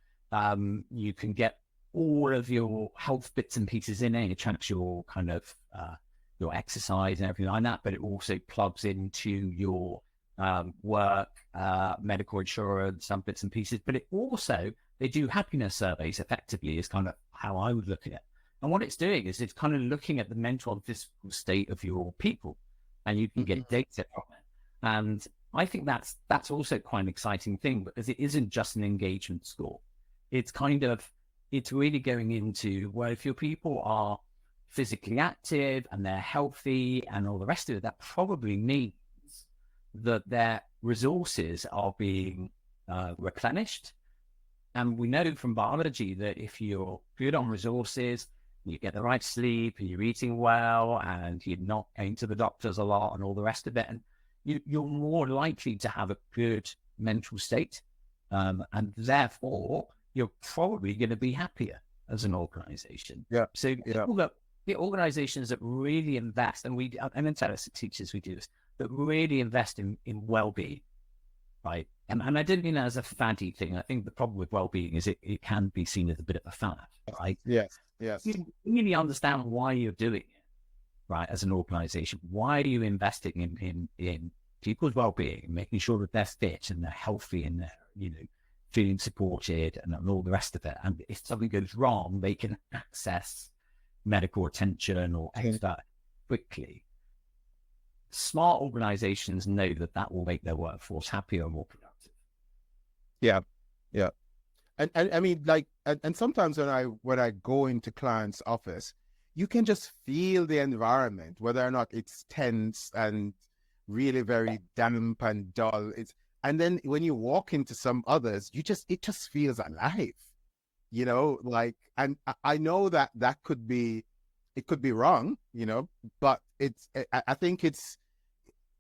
Speaker 2: you can get all of your health bits and pieces in it. It tracks your kind of your exercise and everything like that, but it also plugs into your work, medical insurance, some bits and pieces. But it also, they do happiness surveys effectively, is kind of how I would look at it. And what it's doing is it's kind of looking at the mental and physical state of your people, and you can get data from it. And I think that's also quite an exciting thing, because it isn't just an engagement score. It's really going into, well, if your people are physically active and they're healthy and all the rest of it, that probably means that their resources are being replenished. And we know from biology that if you're good on resources, you get the right sleep, and you're eating well, and you're not going to the doctors a lot and all the rest of it, and you're more likely to have a good mental state. And therefore, you're probably going to be happier as an organization.
Speaker 1: Yeah.
Speaker 2: So the organizations that really invest, and in Tennis Teachers we do this, that really invest in well-being, right? And I didn't mean that as a faddy thing. I think the problem with well-being is it can be seen as a bit of a fad, right?
Speaker 1: Yes.
Speaker 2: You really understand why you're doing it, right? As an organization, why are you investing in people's well-being, making sure that they're fit and they're healthy and they're, feeling supported and all the rest of it. And if something goes wrong, they can access medical attention or expert quickly. Smart organizations know that will make their workforce happier and more productive.
Speaker 1: Yeah. And I mean, like, and sometimes when I go into client's office, you can just feel the environment, whether or not it's tense and really very damp and dull. And then when you walk into some others, it just feels alive, and I know that could be wrong, but I think it's,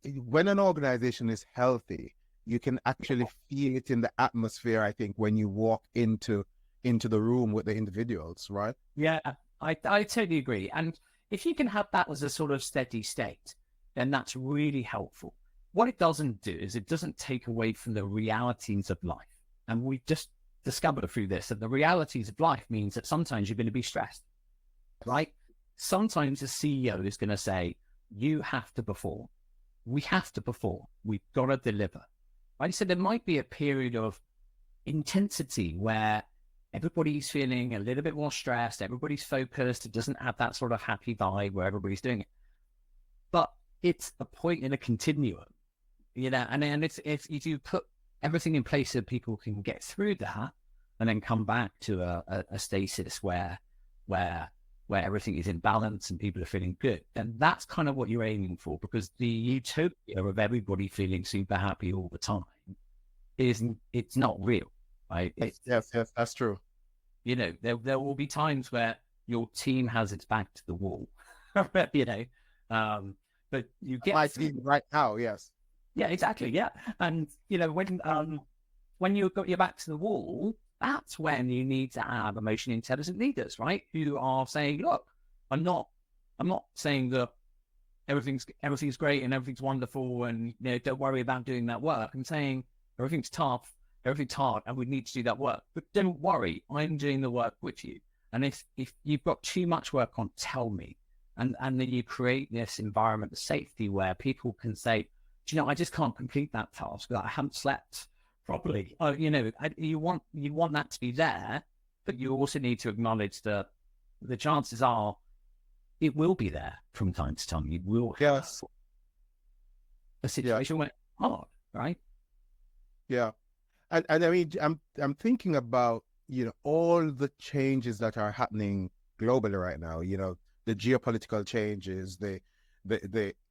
Speaker 1: when an organization is healthy, you can actually feel it in the atmosphere, I think, when you walk into the room with the individuals, right?
Speaker 2: Yeah, I totally agree. And if you can have that as a sort of steady state, then that's really helpful. What it doesn't do is it doesn't take away from the realities of life. And we've just discovered through this that the realities of life means that sometimes you're going to be stressed, right? Sometimes the CEO is going to say, you have to perform. We have to perform. We've got to deliver. Right? So there might be a period of intensity where everybody's feeling a little bit more stressed. Everybody's focused. It doesn't have that sort of happy vibe where everybody's doing it. But it's a point in a continuum, and then if you put everything in place so people can get through that and then come back to a stasis where everything is in balance and people are feeling good, then that's kind of what you're aiming for, because the utopia of everybody feeling super happy all the time it's not real, right?
Speaker 1: Yes, that's true.
Speaker 2: There will be times where your team has its back to the wall, but you get
Speaker 1: my team right now, yes.
Speaker 2: Yeah, exactly. Yeah. And, when you've got your back to the wall, that's when you need to have emotionally intelligent leaders, right? Who are saying, look, I'm not I'm not saying that everything's great and everything's wonderful and don't worry about doing that work. I'm saying everything's tough, everything's hard, and we need to do that work. But don't worry, I'm doing the work with you. And if you've got too much work on, tell me. And then you create this environment of safety where people can say, do you know, I just can't complete that task. I haven't slept properly. You want that to be there, but you also need to acknowledge that the chances are it will be there from time to time. You will have a situation where it's hard, right?
Speaker 1: Yeah. And I mean, I'm thinking about, all the changes that are happening globally right now, the geopolitical changes, the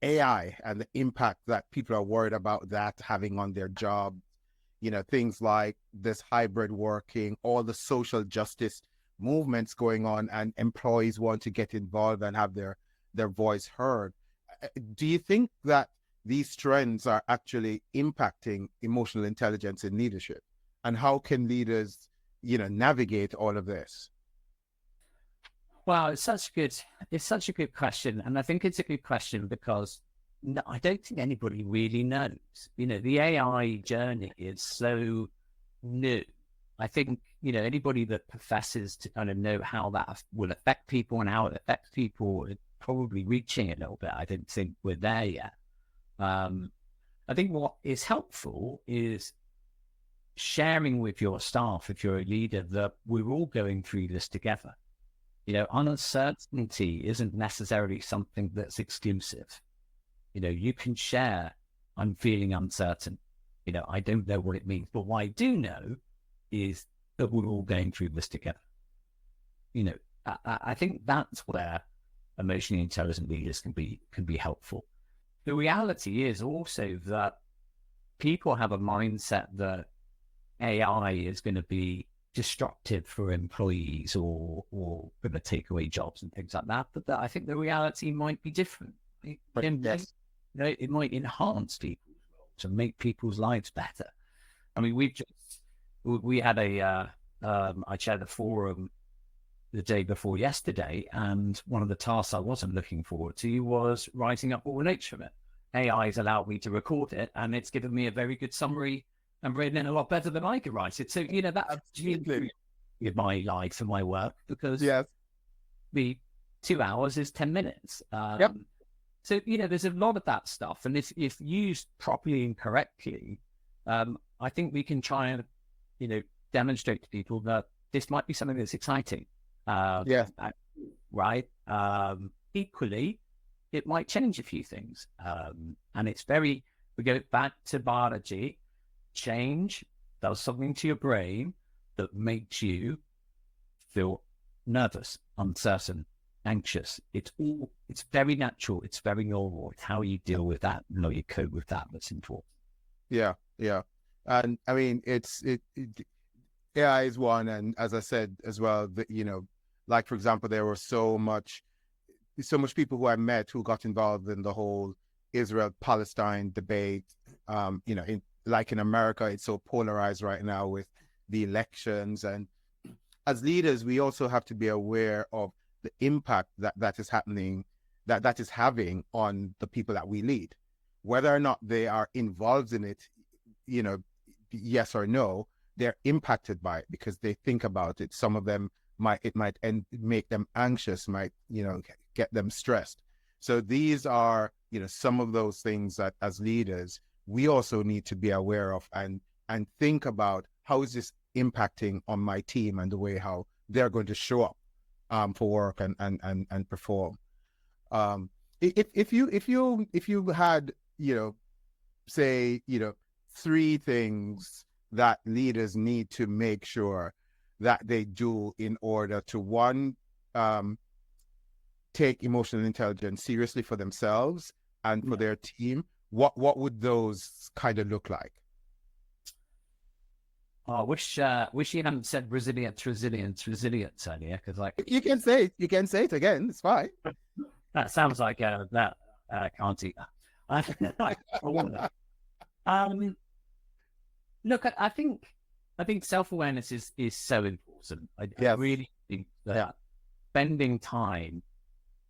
Speaker 1: AI and the impact that people are worried about that having on their job, things like this hybrid working, all the social justice movements going on, and employees want to get involved and have their voice heard. Do you think that these trends are actually impacting emotional intelligence in leadership? And how can leaders, navigate all of this?
Speaker 2: Wow, it's such a good question. And I think it's a good question because I don't think anybody really knows. The AI journey is so new. I think, anybody that professes to kind of know how that will affect people and how it affects people is probably reaching a little bit. I don't think we're there yet. I think what is helpful is sharing with your staff, if you're a leader, that we're all going through this together. Uncertainty isn't necessarily something that's exclusive. You can share, I'm feeling uncertain. I don't know what it means, but what I do know is that we're all going through this together. I think that's where emotionally intelligent leaders can be helpful. The reality is also that people have a mindset that AI is going to be destructive for employees or going to take away jobs and things like that. But I think the reality might be different.
Speaker 1: Yes.
Speaker 2: It might enhance people's roles and make people's lives better. I mean, we had I chaired a forum the day before yesterday, and one of the tasks I wasn't looking forward to was writing up all the notes from it. AI has allowed me to record it, and it's given me a very good summary and written it a lot better than I could write it. So, that's really my life and my work, because the 2 hours is 10 minutes. So, there's a lot of that stuff. And if used properly and correctly, I think we can try and, demonstrate to people that this might be something that's exciting. Right. Equally, it might change a few things. And we go back to biology. Change does something to your brain that makes you feel nervous, uncertain, anxious. It's very natural. It's very normal. It's how you deal with that, how you cope with that that's important.
Speaker 1: Yeah. And I mean, AI is one. And as I said as well, that, like, for example, there were so much people who I met who got involved in the whole Israel-Palestine debate. In America, it's so polarized right now with the elections. And as leaders, we also have to be aware of the impact that is happening, that is having on the people that we lead, whether or not they are involved in it, yes or no, they're impacted by it because they think about it. Some of them might make them anxious, might, get them stressed. So these are, some of those things that as leaders, we also need to be aware of and think about, how is this impacting on my team and the way how they're going to show up for work and perform. If you had, say, 3 things that leaders need to make sure that they do in order to, one, take emotional intelligence seriously for themselves and for their team, what would those kind of look like?
Speaker 2: I wish you hadn't said resilience earlier, because
Speaker 1: you can say it again. It's fine.
Speaker 2: That sounds like that. Can't eat that. I want that. Look, I think self-awareness is so important. I really think that spending time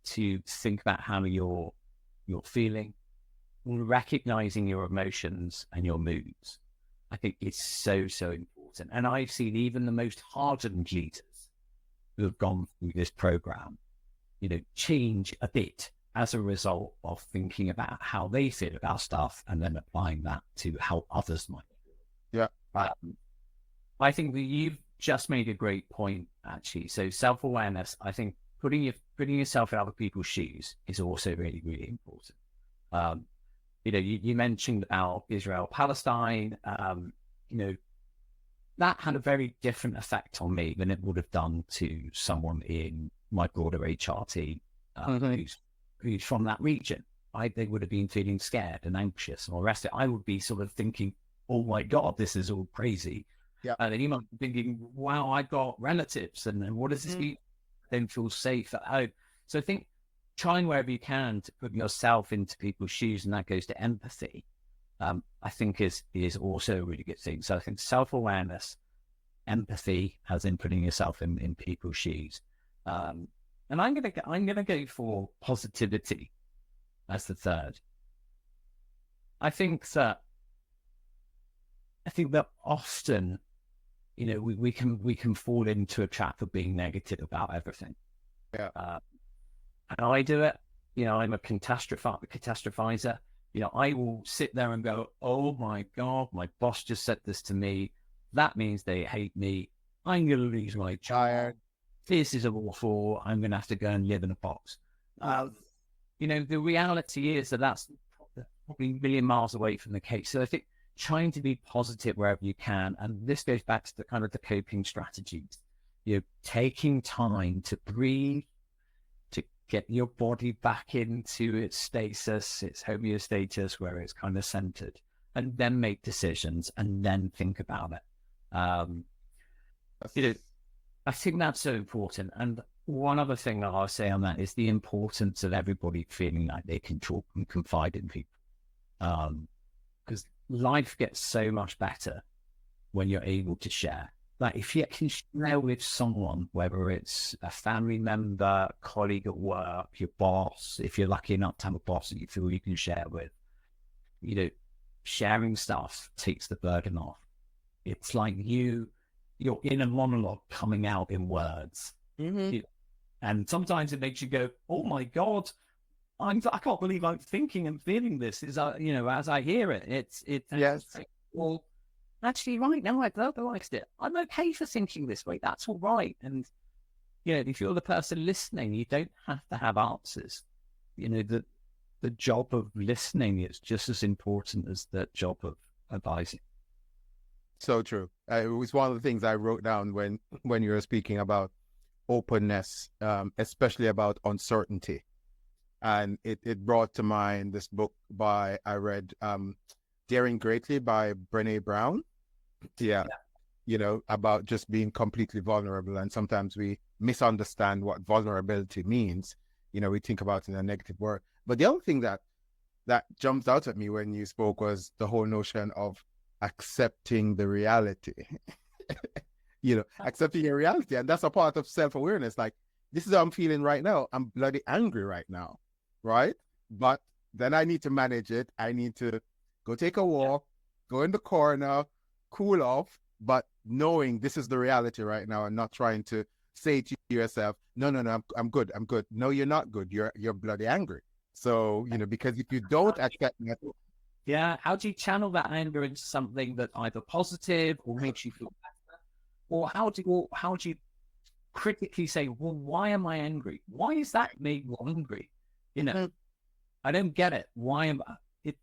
Speaker 2: to think about how you're feeling, recognizing your emotions and your moods, I think is so, so important. And I've seen even the most hardened leaders who have gone through this program, change a bit as a result of thinking about how they feel about stuff and then applying that to how others might feel.
Speaker 1: Yeah.
Speaker 2: I think that you've just made a great point, actually. So self-awareness, I think putting yourself in other people's shoes is also really, really important. You mentioned about Israel, Palestine, that had a very different effect on me than it would have done to someone in my broader HRT who's from that region. They would have been feeling scared and anxious and all the rest of it. I would be sort of thinking, oh my God, this is all crazy.
Speaker 1: Yeah.
Speaker 2: And then you might be thinking, wow, I got relatives, and what does this mean? Then feel safe at home. So I think trying wherever you can to put yourself into people's shoes, and that goes to empathy, I think is also a really good thing. So I think self-awareness, empathy, as in putting yourself in people's shoes. And I'm gonna go for positivity as the third. I think that often, we can fall into a trap of being negative about everything.
Speaker 1: Yeah.
Speaker 2: And I do it. I'm a catastrophizer. I will sit there and go, oh my God, my boss just said this to me. That means they hate me. I'm going to lose my job. This is awful. I'm going to have to go and live in a box. The reality is that's probably a million miles away from the case. So I think trying to be positive wherever you can, and this goes back to the coping strategies, taking time to breathe, to get your body back into its stasis, its homeostasis, where it's kind of centered, and then make decisions and then think about it. I think that's so important. And one other thing that I'll say on that is the importance of everybody feeling like they can talk and confide in people. Because life gets so much better when you're able to share. Like if you can share with someone, whether it's a family member, colleague at work, your boss, if you're lucky enough to have a boss that you feel you can share with, sharing stuff takes the burden off. It's like you're in a monologue coming out in words. And sometimes it makes you go, oh my God, I can't believe I'm thinking and feeling this. As I hear it,
Speaker 1: Yes.
Speaker 2: Like, well, actually, right now I've verbalized it. I'm okay for thinking this way. That's all right. And if you're the person listening, you don't have to have answers. The job of listening is just as important as the job of advising.
Speaker 1: So true. It was one of the things I wrote down when you were speaking about openness, especially about uncertainty. And it brought to mind this book I read, Daring Greatly by Brené Brown. Yeah. About just being completely vulnerable. And sometimes we misunderstand what vulnerability means. We think about it in a negative word. But the other thing that jumped out at me when you spoke was the whole notion of accepting the reality. Accepting your reality. And that's a part of self-awareness. Like, this is how I'm feeling right now. I'm bloody angry right now. Right? But then I need to manage it. I need to go take a walk, go in the corner, cool off, but knowing this is the reality right now and not trying to say to yourself, no, I'm good. No, you're not good. You're bloody angry. So, because if you don't accept that.
Speaker 2: Yeah. How do you channel that anger into something that either positive or makes you feel better? Or how do you critically say, well, why am I angry? Why is that made me angry? I don't get it. Why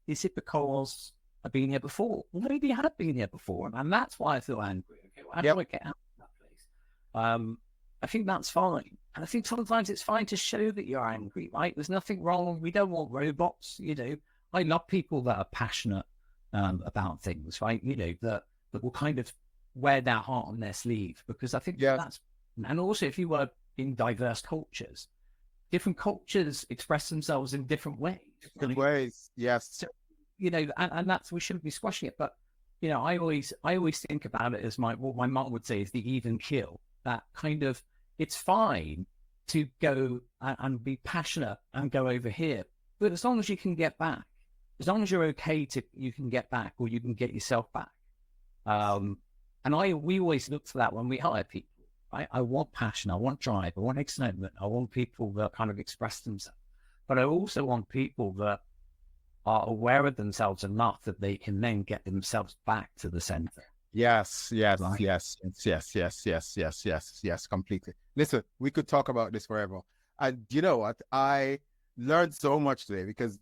Speaker 2: is it because I've been here before? Well, maybe I have been here before, and that's why I feel angry. Okay, well, how do I get out of that place? I think that's fine. And I think sometimes it's fine to show that you're angry, right? There's nothing wrong. We don't want robots, I love people that are passionate about things, right? That will kind of wear their heart on their sleeve, because I think that's, and also if you were in diverse cultures, different cultures express themselves in different ways.
Speaker 1: Different ways, yes.
Speaker 2: So, and that's, we shouldn't be squashing it. But, I always think about it as what my mom would say is the even keel. That kind of, it's fine to go and be passionate and go over here. But as long as you can get back, as long as you're okay you can get back, or you can get yourself back. We always look for that when we hire people. Right? I want passion, I want drive, I want excitement, I want people that kind of express themselves. But I also want people that are aware of themselves enough that they can then get themselves back to the center.
Speaker 1: Yes, yes,
Speaker 2: Right.
Speaker 1: yes, completely. Listen, we could talk about this forever. And you know what? I learned so much today because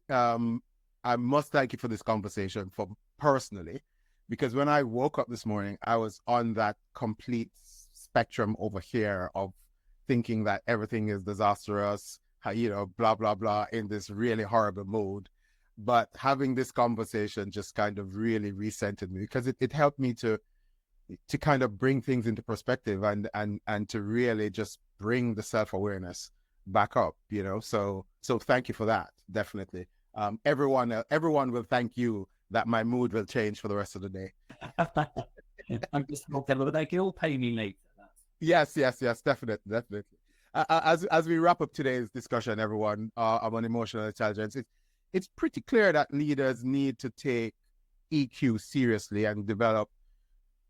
Speaker 1: I must thank you for this conversation for personally, because when I woke up this morning, I was on that complete spectrum over here of thinking that everything is disastrous, blah, blah, blah, in this really horrible mood. But having this conversation just kind of really recentered me, because it helped me to kind of bring things into perspective and to really just bring the self-awareness back up, So thank you for that. Definitely. Everyone will thank you that my mood will change for the rest of the day.
Speaker 2: I'm just hoping that they can all pay me later.
Speaker 1: Yes, definitely. As we wrap up today's discussion, everyone, on emotional intelligence, it's pretty clear that leaders need to take EQ seriously and develop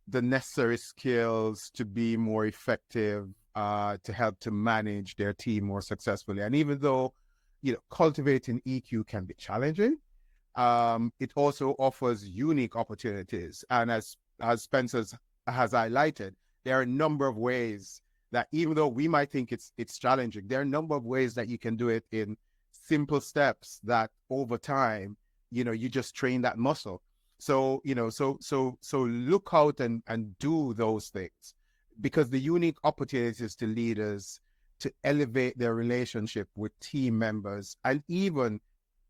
Speaker 1: the necessary skills to be more effective, to help to manage their team more successfully. And even though, cultivating EQ can be challenging, it also offers unique opportunities. And as Spencer has highlighted, there are a number of ways that, even though we might think it's challenging, there are a number of ways that you can do it in simple steps that over time, you just train that muscle. So, so look out and do those things, because the unique opportunities to leaders to elevate their relationship with team members, and even,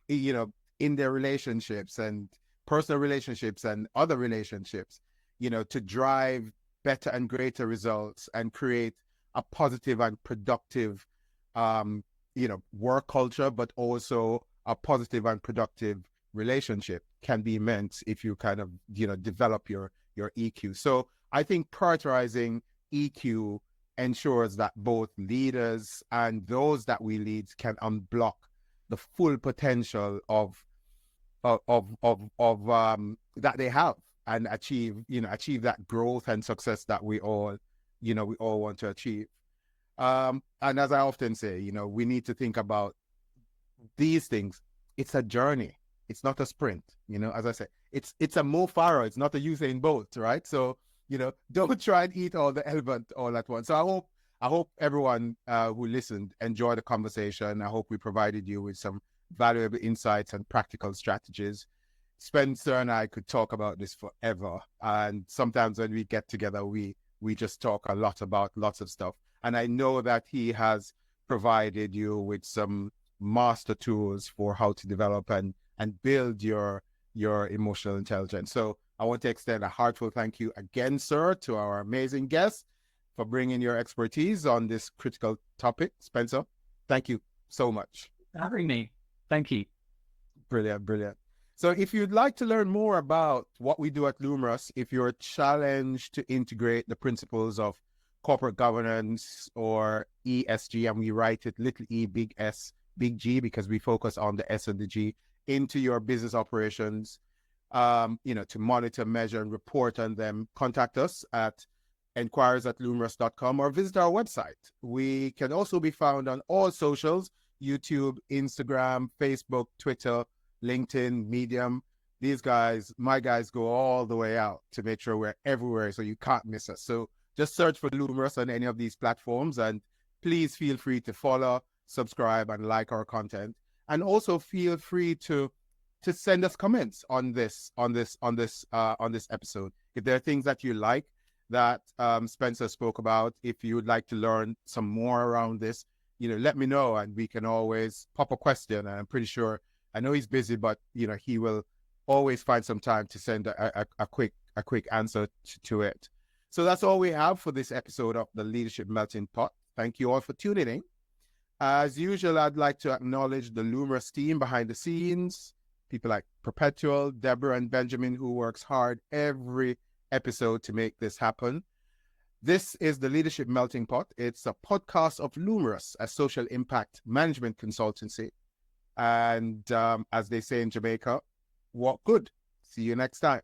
Speaker 1: in their relationships and personal relationships and other relationships, to drive better and greater results and create a positive and productive, work culture, but also a positive and productive relationship can be meant if you kind of, develop your EQ. So I think prioritizing EQ ensures that both leaders and those that we lead can unblock the full potential of that they have, and achieve that growth and success that we all want to achieve. And as I often say, we need to think about these things. It's a journey. It's not a sprint. As I say, it's a Mo Farah. It's not a Usain Bolt, right? So, don't try and eat all the elephant all at once. So I hope everyone who listened enjoyed the conversation. I hope we provided you with some valuable insights and practical strategies. Spencer and I could talk about this forever. And sometimes when we get together, we just talk a lot about lots of stuff. And I know that he has provided you with some master tools for how to develop and build your emotional intelligence. So I want to extend a heartfelt thank you again, sir, to our amazing guest for bringing your expertise on this critical topic. Spencer, thank you so much
Speaker 2: for having me. Thank you.
Speaker 1: Brilliant. So if you'd like to learn more about what we do at Lumerus, if you're challenged to integrate the principles of corporate governance, or ESG, and we write it little e, big S, big G, because we focus on the S and the G, into your business operations, to monitor, measure, and report on them, contact us at enquiries@lumerus.com or visit our website. We can also be found on all socials: YouTube, Instagram, Facebook, Twitter, LinkedIn, Medium. These guys, my guys, go all the way out to make sure we're everywhere, so you can't miss us. So just search for Lumerus on any of these platforms, and please feel free to follow, subscribe, and like our content. And also feel free to send us comments on this episode. If there are things that you like that Spencer spoke about, if you would like to learn some more around this, let me know, and we can always pop a question. And I'm pretty sure, I know he's busy, but he will always find some time to send a quick answer to it. So that's all we have for this episode of the Leadership Melting Pot. Thank you all for tuning in. As usual, I'd like to acknowledge the Lumerus team behind the scenes, people like Perpetual, Deborah, and Benjamin, who works hard every episode to make this happen. This is the Leadership Melting Pot. It's a podcast of Lumerous, a social impact management consultancy. And as they say in Jamaica, walk good. See you next time.